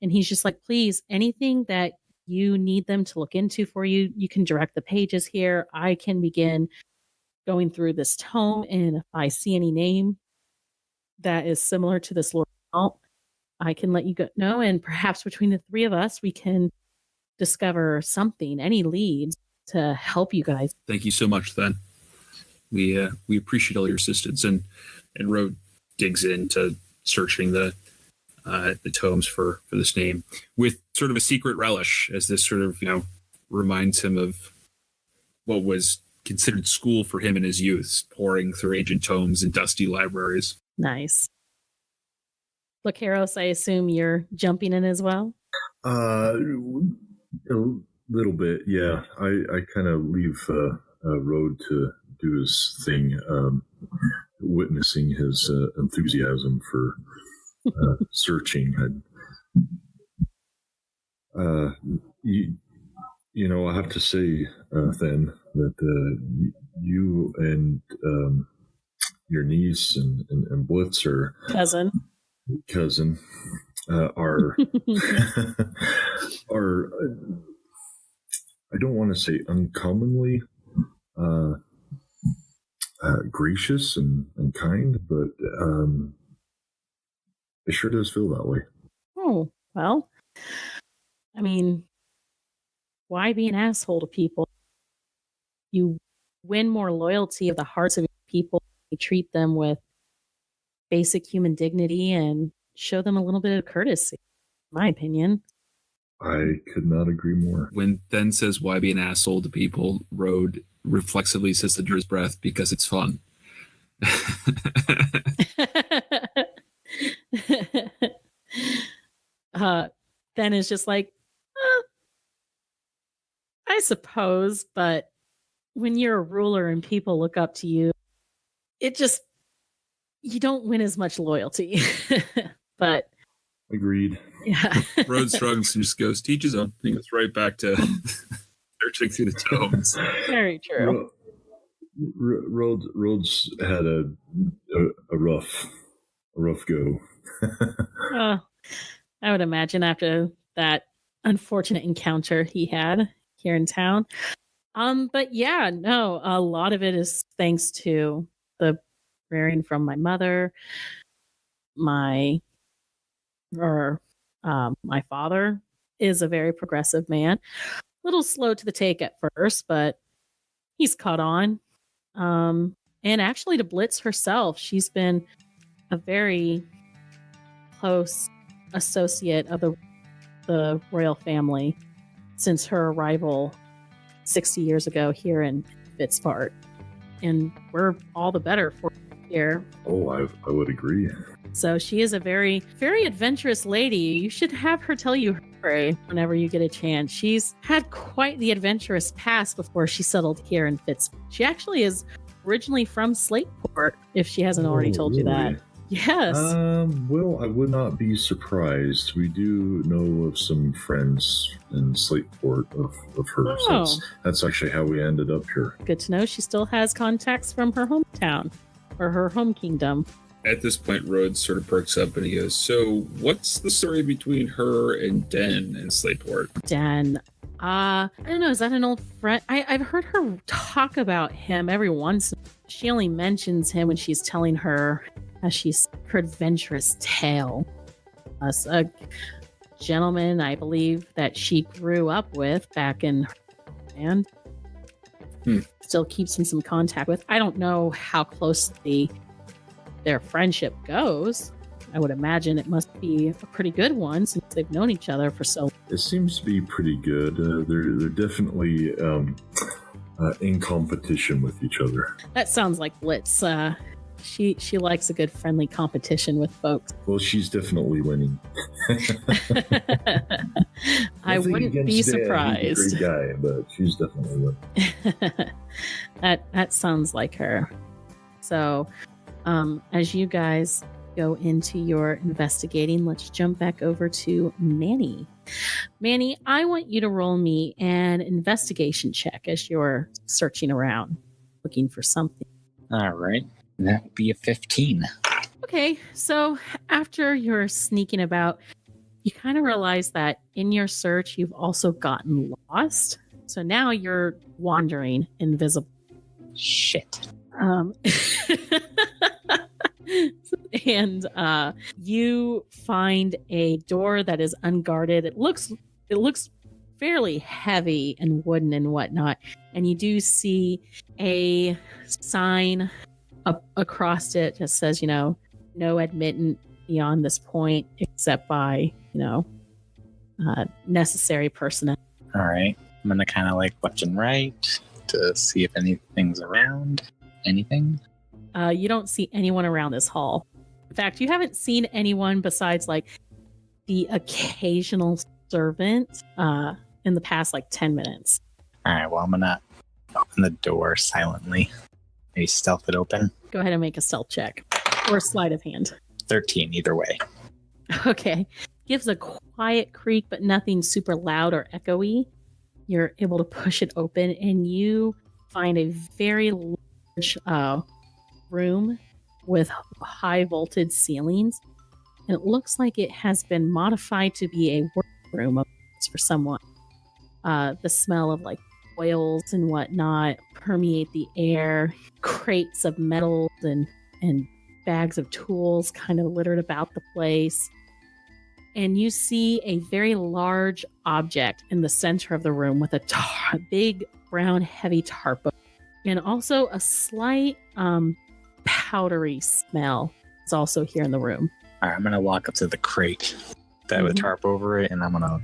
A: And he's just like, please, anything that you need them to look into for you, you can direct the pages here. I can begin going through this tome, and if I see any name that is similar to this Lord Alt, I can let you know, and perhaps between the three of us, we can discover something, any leads to help you guys.
F: Thank you so much, then. We appreciate all your assistance, and Rode digs into searching the tomes for this name with sort of a secret relish, as this sort of reminds him of what was considered school for him in his youth, pouring through ancient tomes and dusty libraries.
A: Nice. Look, Haros, I assume you're jumping in as well?
G: A little bit, yeah. I kind of leave Road to do his thing, witnessing his enthusiasm for searching. I have to say, Then, that you and your niece and Blitz are
A: cousin
G: are are I don't want to say uncommonly gracious and kind, but it sure does feel that way.
A: Oh, well, I mean, why be an asshole to people? You win more loyalty of the hearts of people. You treat them with basic human dignity and show them a little bit of courtesy, in my opinion.
G: I could not agree more.
F: When Then says, why be an asshole to people, Rode reflexively says under his breath, because it's fun.
A: Then is just like, I suppose, but when you're a ruler and people look up to you, you don't win as much loyalty. But
G: agreed.
A: Yeah.
F: Rode shrugs and just goes, teach his own. He goes right back to searching through the tomes.
A: Very true.
G: Rhodes had a rough go.
A: I would imagine after that unfortunate encounter he had here in town. But yeah, no, a lot of it is thanks to the rearing from my mother, my father is a very progressive man. A little slow to the take at first, but he's caught on. And actually to Blitz herself, she's been a very close associate of the royal family since her arrival 60 years ago here in Fitzpart. And we're all the better for here.
G: Oh, I would agree.
A: So she is a very, very adventurous lady. You should have her tell you her story whenever you get a chance. She's had quite the adventurous past before she settled here in Fitzpart. She actually is originally from Slateport, if she hasn't already told you that. Yes.
G: Well, I would not be surprised. We do know of some friends in Slateport of hers.
A: Oh.
G: That's actually how we ended up here.
A: Good to know she still has contacts from her hometown or her home kingdom.
F: At this point, Rhodes sort of perks up and he goes, so what's the story between her and Den in Slateport?
A: Den. I don't know. Is that an old friend? I've heard her talk about him every once. She only mentions him when she's telling her her adventurous tale. As a gentleman, I believe, that she grew up with back in her land. Still keeps in some contact with. I don't know how closely their friendship goes. I would imagine it must be a pretty good one since they've known each other for so long.
G: It seems to be pretty good. They're definitely in competition with each other.
A: That sounds like Blitz. She likes a good friendly competition with folks.
G: Well, she's definitely winning.
A: I wouldn't be surprised.
G: He's a great guy, but she's definitely winning.
A: That sounds like her. So, as you guys go into your investigating, let's jump back over to Manny. Manny, I want you to roll me an investigation check as you're searching around, looking for something.
B: All right. That would be a 15.
A: Okay, so after you're sneaking about, you kind of realize that in your search, you've also gotten lost. So now you're wandering invisible.
B: Shit.
A: And you find a door that is unguarded. It looks fairly heavy and wooden and whatnot. And you do see a sign up across it that says, no admittance beyond this point except by, necessary personnel.
B: All right. I'm going to kind of like left and right to see if anything's around. Anything?
A: You don't see anyone around this hall. In fact, you haven't seen anyone besides like the occasional servant in the past 10 minutes.
B: All right. Well, I'm going to open the door silently. Maybe stealth it open.
A: Go ahead and make a stealth check or sleight of hand.
B: 13 either way.
A: Okay. Gives a quiet creak, but nothing super loud or echoey. You're able to push it open and you find a very large room with high vaulted ceilings. And it looks like it has been modified to be a workroom for someone. The smell of oils and whatnot permeate the air. Crates of metals and bags of tools kind of littered about the place. And you see a very large object in the center of the room with a big brown heavy tarp. And also a slight powdery smell is also here in the room.
B: All right, I'm going to walk up to the crate that with a tarp over it, and I'm going to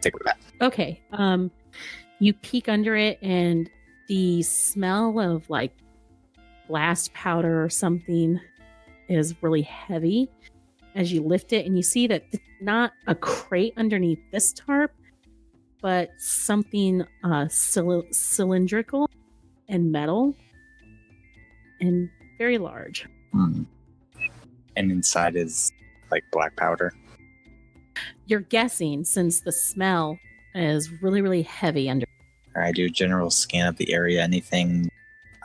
B: take a look at that.
A: Okay. You peek under it, and the smell of blast powder or something is really heavy as you lift it, and you see that it's not a crate underneath this tarp, but something cylindrical and metal and very large.
B: And inside is black powder.
A: You're guessing since the smell is really, really heavy under.
B: All right, I do a general scan of the area. Anything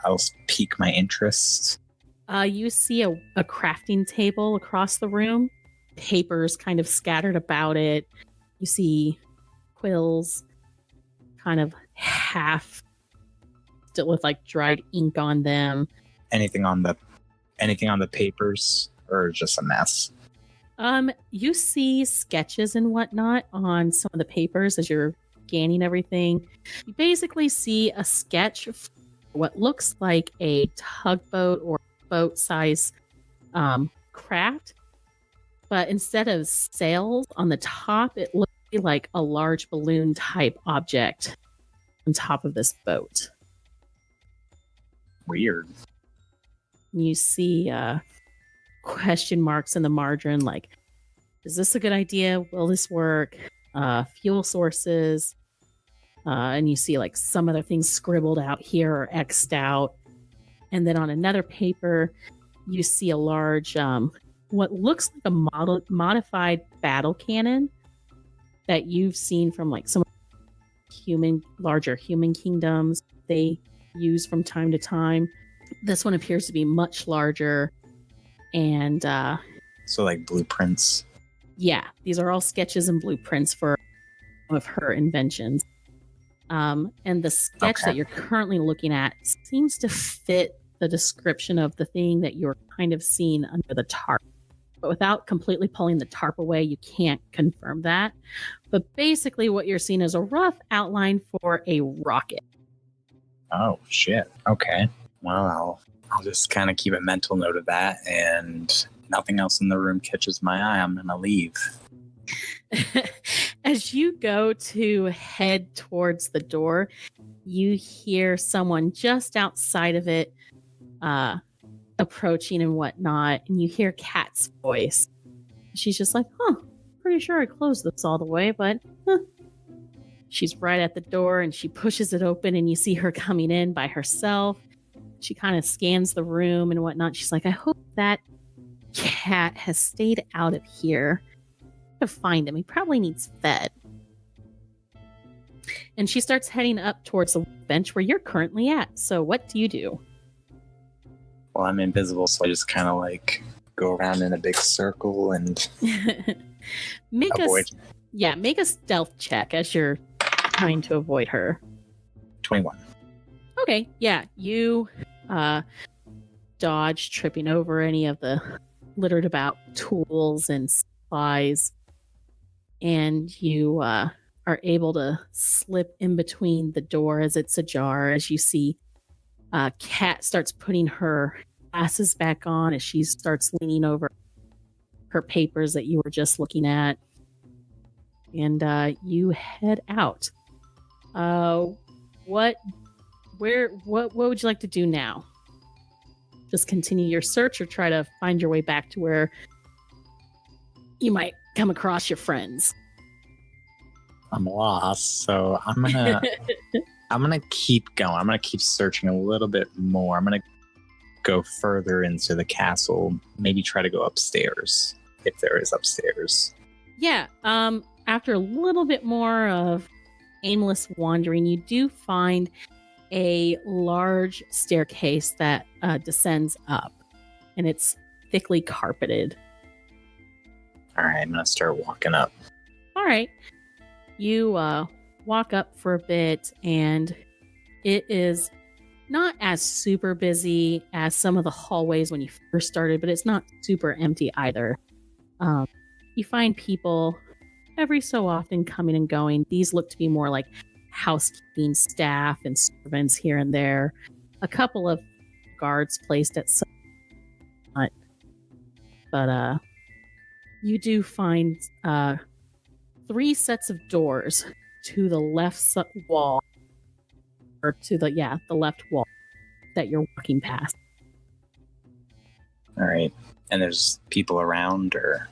B: else pique my interest?
A: You see a crafting table across the room, papers kind of scattered about it. You see quills kind of half still with dried ink on them.
B: Anything on the papers, or just a mess?
A: You see sketches and whatnot on some of the papers as you're scanning everything. You basically see a sketch of what looks like a tugboat or boat size craft, but instead of sails on the top, it looks like a large balloon type object on top of this boat.
B: Weird.
A: You see question marks in the margin is this a good idea? Will this work? Fuel sources. And you see some other things scribbled out here or X'd out. And then on another paper, you see a large, what looks like a modified battle cannon that you've seen from some larger human kingdoms they use from time to time. This one appears to be much larger. And
B: so blueprints.
A: Yeah, these are all sketches and blueprints for some of her inventions. And the sketch that you're currently looking at seems to fit the description of the thing that you're kind of seeing under the tarp. But without completely pulling the tarp away, you can't confirm that. But basically what you're seeing is a rough outline for a rocket.
B: Oh, shit. Okay. Well, I'll just kind of keep a mental note of that, and nothing else in the room catches my eye. I'm going to leave.
A: As you go to head towards the door, you hear someone just outside of it approaching and whatnot, and you hear Kat's voice. She's just pretty sure I closed this all the way, but she's right at the door, and she pushes it open, and you see her coming in by herself. She kind of scans the room and whatnot. She's I hope that cat has stayed out of here to find him. He probably needs fed. And she starts heading up towards the bench where you're currently at. So what do you do?
B: Well, I'm invisible, so I just kind of like go around in a big circle and avoid.
A: Make a stealth check as you're trying to avoid her.
B: 21.
A: Okay, yeah, you dodge tripping over any of the littered about tools and supplies, and you are able to slip in between the door as it's ajar, as you see Kat starts putting her glasses back on as she starts leaning over her papers that you were just looking at, and you head out. What would you like to do now? Just continue your search or try to find your way back to where you might come across your friends?
B: I'm lost, so I'm gonna keep going. I'm gonna keep searching a little bit more. I'm gonna go further into the castle, maybe try to go upstairs if there is upstairs.
A: Yeah, after a little bit more of aimless wandering, you do find a large staircase that descends up, and it's thickly carpeted.
B: All right, I'm gonna start walking up.
A: All right, you walk up for a bit, and it is not as super busy as some of the hallways when you first started, but it's not super empty either. You find people every so often coming and going. These look to be more like housekeeping staff and servants here and there. A couple of guards placed at some point. But you do find 3 sets of doors to the left wall, or to the left wall that you're walking past.
B: All right, and there's people around, or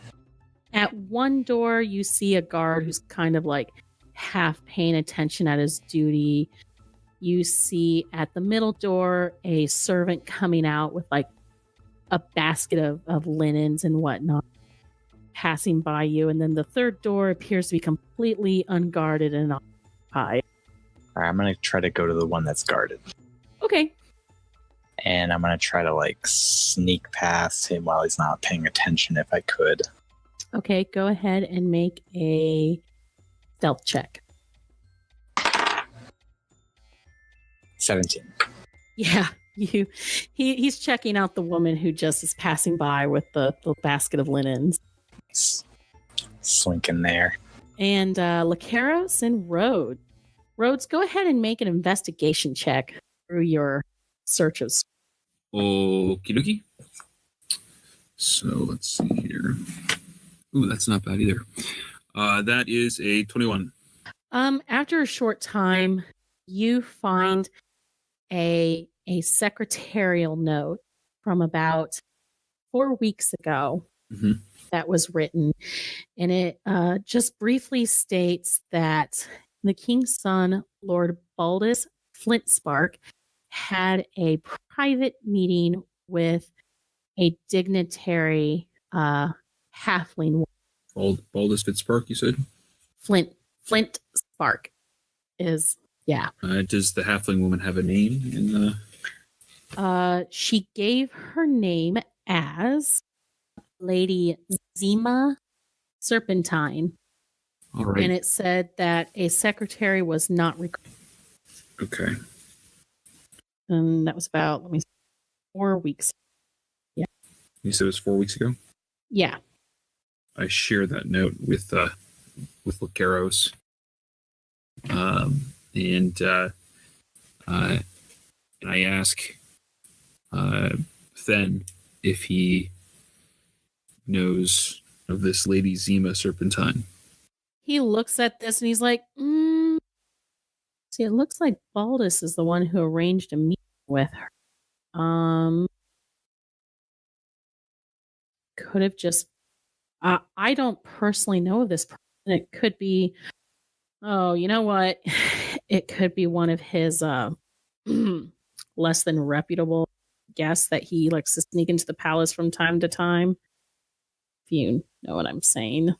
A: at one door you see a guard who's kind of like half paying attention at his duty. You see at the middle door a servant coming out with like a basket of linens and whatnot, passing by you, and then the third door appears to be completely unguarded and occupied.
B: All right, I'm gonna try to go to the one that's guarded.
A: Okay.
B: And I'm gonna try to like sneak past him while he's not paying attention if I could.
A: Okay, go ahead and make a stealth check.
B: 17.
A: Yeah, he's checking out the woman who just is passing by with the basket of linens.
B: Slinking there.
A: And Lacaros and Rhodes. Rhodes, go ahead and make an investigation check through your searches.
F: Okie dokie. So let's see here. Ooh, that's not bad either. That is a 21.
A: After a short time, you find a secretarial note from about 4 weeks ago that was written, and it just briefly states that the king's son, Lord Baldus Flintspark, had a private meeting with a dignitary halfling.
F: Baldus Fitzpark, you said?
A: Flint Spark is, yeah.
F: Does the halfling woman have a name in the...
A: She gave her name as Lady Zima Serpentine.
F: All right.
A: And it said that a secretary was not required.
F: Okay.
A: And that was about, 4 weeks. Yeah.
F: You said it was 4 weeks ago?
A: Yeah.
F: I share that note with Lacaros. And I ask Then if he knows of this Lady Zima Serpentine.
A: He looks at this and he's like, see, it looks like Baldus is the one who arranged a meeting with her. Could have just, I don't personally know of this person. It could be, oh, you know what? It could be one of his less than reputable guests that he likes to sneak into the palace from time to time. if you know what I'm saying.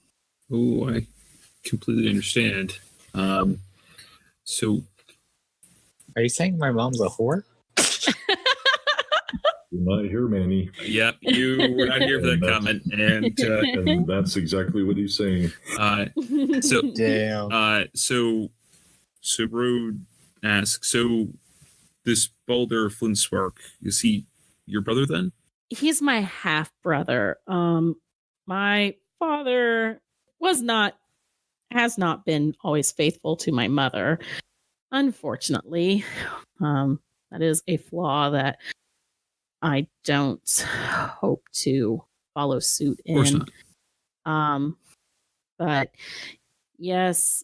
F: Oh, I completely understand. So,
B: Are you saying my mom's a whore?
G: You're not here, Manny.
F: yep, you were not here for that comment, and
G: And that's exactly what he's saying.
F: so
B: Damn.
F: So Brood asks, so this Balder Flintspark, is he your brother then?
A: He's my half brother. My father has not been always faithful to my mother. Unfortunately, that is a flaw that I don't hope to follow suit in.
F: Of course not.
A: But yes,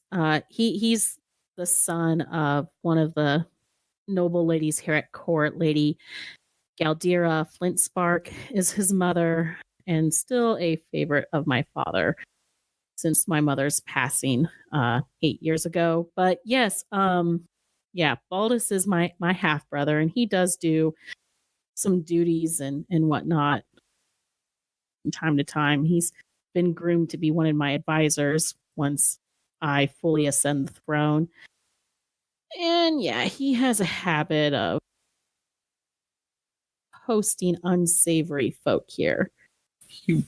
A: he's the son of one of the noble ladies here at court. Lady Galdira Flintspark is his mother, and still a favorite of my father since my mother's passing 8 years ago. But yes, Baldus is my half brother, and he does do some duties and whatnot from time to time. He's been groomed to be one of my advisors once I fully ascend the throne. And yeah, he has a habit of hosting unsavory folk here.
F: He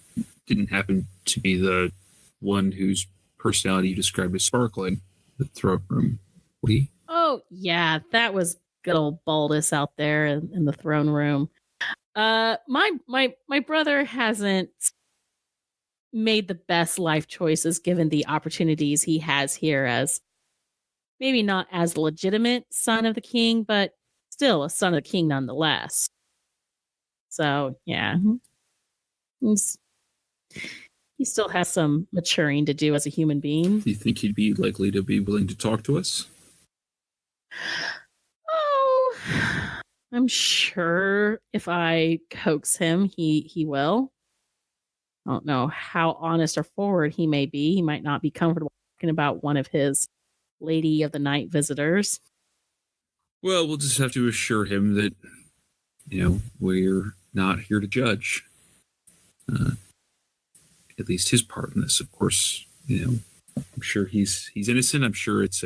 F: didn't happen to be the one whose personality you described as sparkling, the throne room, would he?
A: Oh, yeah, that was good old Baldus out there in the throne room. My brother hasn't made the best life choices given the opportunities he has here as maybe not as legitimate son of the king, but still a son of the king nonetheless. So, yeah. He still has some maturing to do as a human being.
F: Do you think he'd be likely to be willing to talk to us?
A: Oh, I'm sure if I coax him, he will. I don't know how honest or forward he may be. He might not be comfortable talking about one of his Lady of the Night visitors.
F: Well, we'll just have to assure him that, we're not here to judge. At least his part in this, of course. I'm sure he's innocent. I'm sure it's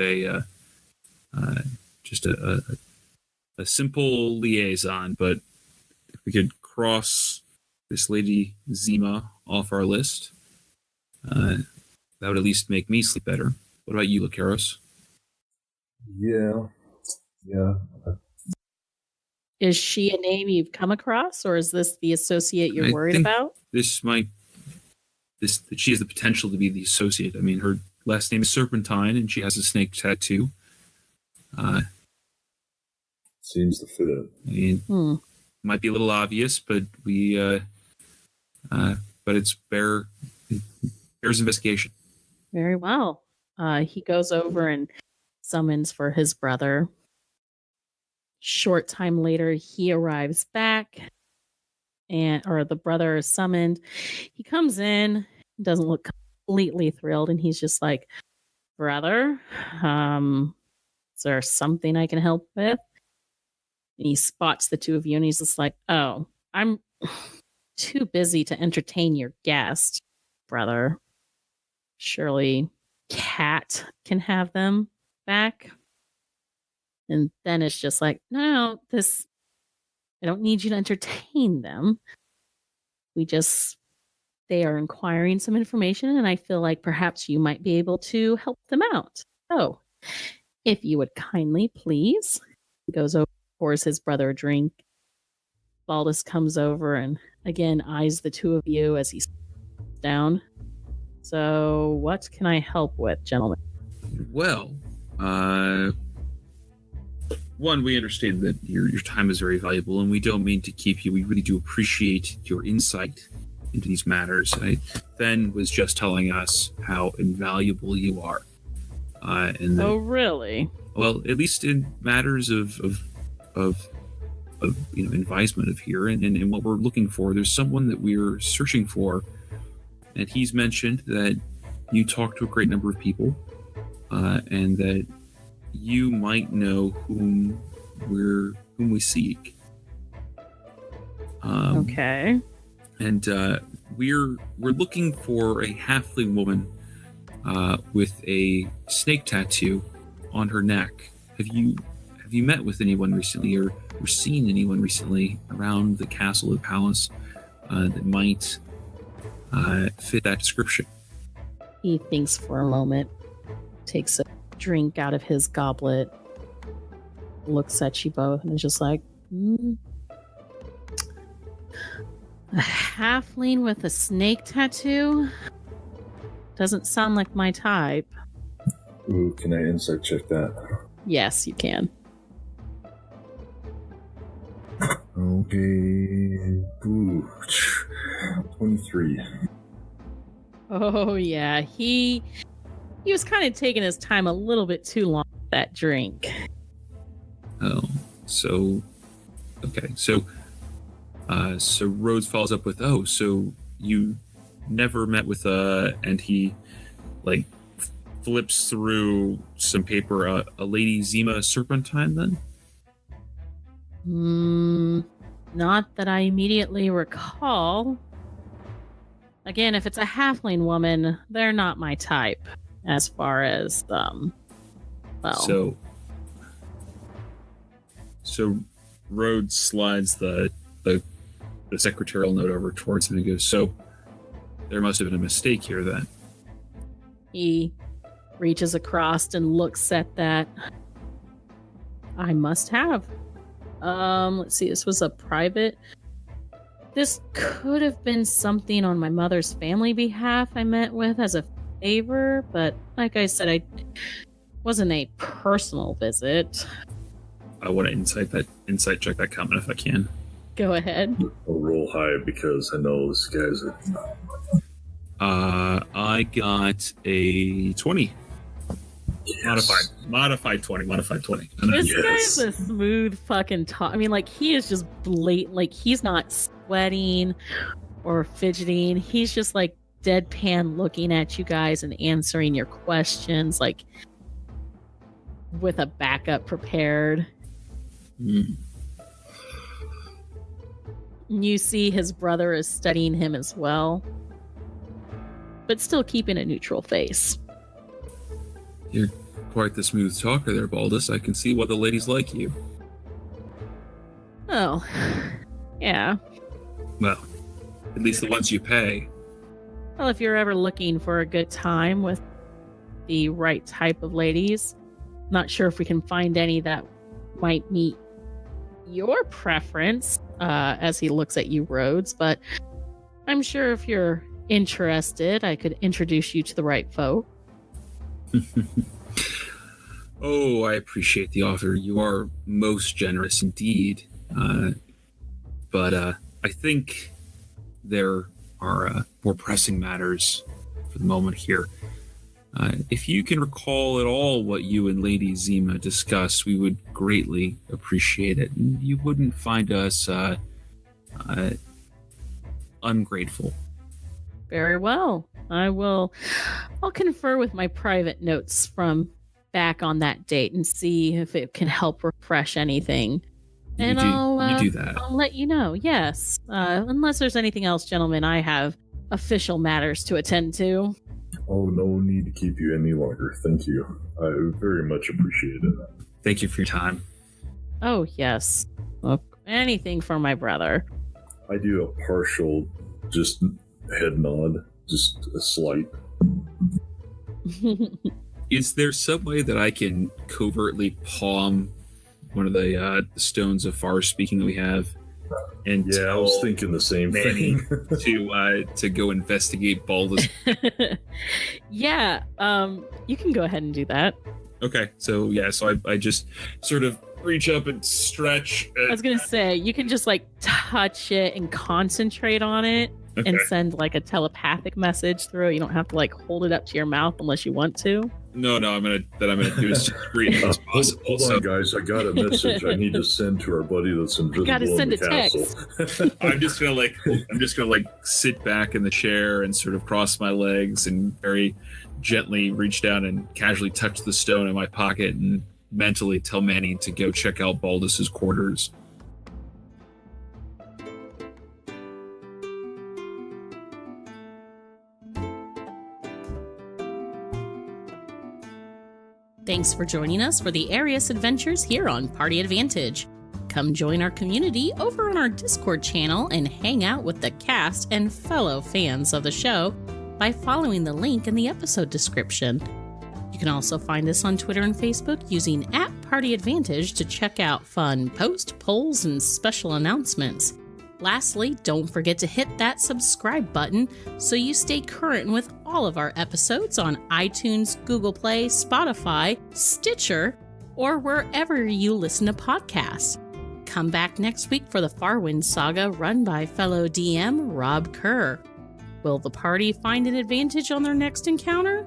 F: just a simple liaison. But if we could cross this Lady Zima off our list, that would at least make me sleep better. What about you, Lucaros?
G: Yeah.
A: Is she a name you've come across, or is this the associate you're worried about?
F: She has the potential to be the associate. I mean, her last name is Serpentine, and she has a snake tattoo.
G: Seems to fit.
F: I mean, might be a little obvious, but but it's bears investigation.
A: Very well. He goes over and summons for his brother. Short time later, he arrives back, or the brother is summoned. He comes in, doesn't look completely thrilled, and he's just like, "Brother, is there something I can help with?" And he spots the two of you, and he's just like, "Oh, I'm too busy to entertain your guest, brother. Surely Cat can have them back." And then it's just like, no, I don't need you to entertain them. They are inquiring some information, and I feel like perhaps you might be able to help them out. So, if you would kindly, please. He goes over, pours his brother a drink. Baldus comes over and again eyes the two of you as he sits down. So, what can I help with, gentlemen?
F: Well, one, we understand that your time is very valuable, and we don't mean to keep you. We really do appreciate your insight into these matters. Ben was just telling us how invaluable you are. And that,
A: oh, really?
F: Well, at least in matters of advisement of here and what we're looking for. There's someone that we're searching for, and he's mentioned that you talk to a great number of people, and that you might know whom we seek.
A: Okay.
F: And we're looking for a halfling woman with a snake tattoo on her neck. Have you met with anyone recently, or seen anyone recently around the castle or palace that might fit that description?
A: He thinks for a moment, takes a drink out of his goblet, looks at you both, and is just like, a halfling with a snake tattoo? Doesn't sound like my type.
G: Ooh, can I insight check that?
A: Yes, you can.
G: Okay. Ooh. 23.
A: Oh yeah, he was kind of taking his time a little bit too long with that drink.
F: Oh, so okay, so Rhodes follows up with, "Oh, so you never met with and he like flips through some paper, a Lady Zima Serpentine then?"
A: Not that I immediately recall. Again, if it's a halfling woman, they're not my type as far as well.
F: So Rhodes slides the secretarial note over towards him and goes, "So there must have been a mistake here then."
A: He reaches across and looks at that. I must have. Let's see, this was a private. This could have been something on my mother's family behalf I met with as a favor, but like I said, I wasn't a personal visit.
F: I want to insight check that comment if I can.
A: Go ahead.
G: I'll roll high because I know this guy's
F: I got a 20.
G: Yes.
F: Modified 20.
A: This guy's a smooth fucking talk. I mean, like, he is just blatant. Like, he's not sweating or fidgeting. He's just, like, deadpan looking at you guys and answering your questions, like, with a backup prepared. You see his brother is studying him as well, but still keeping a neutral face.
F: You're quite the smooth talker there, Baldus. I can see why the ladies like you.
A: Oh, yeah.
F: Well, at least the ones you pay.
A: Well, if you're ever looking for a good time with the right type of ladies, not sure if we can find any that might meet your preference, as he looks at you, Rhodes, but I'm sure if you're interested, I could introduce you to the right folk.
F: Oh, I appreciate the offer. You are most generous indeed. But I think there are more pressing matters for the moment here. If you can recall at all what you and Lady Zima discussed, we would greatly appreciate it. And you wouldn't find us ungrateful.
A: Very well. I'll confer with my private notes from back on that date and see if it can help refresh anything. And
F: you do that.
A: I'll let you know. Yes. Unless there's anything else, gentlemen, I have official matters to attend to.
G: Oh, no need to keep you any longer. Thank you. I very much appreciate it.
F: Thank you for your time.
A: Oh, yes. Well, anything for my brother.
G: I do a partial, just head nod, just a slight.
F: Is there some way that I can covertly palm one of the stones of far speaking that we have? And
G: yeah, I was thinking the same thing.
F: to go investigate Baldus.
A: Yeah, you can go ahead and do that.
F: Okay, so I just sort of reach up and stretch.
A: I was gonna say, you can just like touch it and concentrate on it. Okay. And send like a telepathic message through. You don't have to like hold it up to your mouth unless you want to.
F: No, I'm gonna do as discreet as possible.
G: Hold on, guys. I got a message I need to send to our buddy that's invisible
A: gotta send
G: in the castle.
F: I'm just gonna sit back in the chair and sort of cross my legs and very gently reach down and casually touch the stone in my pocket and mentally tell Manny to go check out Baldus's quarters.
A: Thanks for joining us for the Arias adventures here on Party Advantage. Come join our community over on our Discord channel and hang out with the cast and fellow fans of the show by following the link in the episode description. You can also find us on Twitter and Facebook using @PartyAdvantage to check out fun posts, polls, and special announcements. Lastly, don't forget to hit that subscribe button so you stay current with all of our episodes on iTunes, Google Play, Spotify, Stitcher, or wherever you listen to podcasts. Come back next week for the Farwind Saga run by fellow DM Rob Kerr. Will the party find an advantage on their next encounter?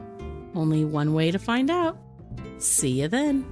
A: Only one way to find out. See you then.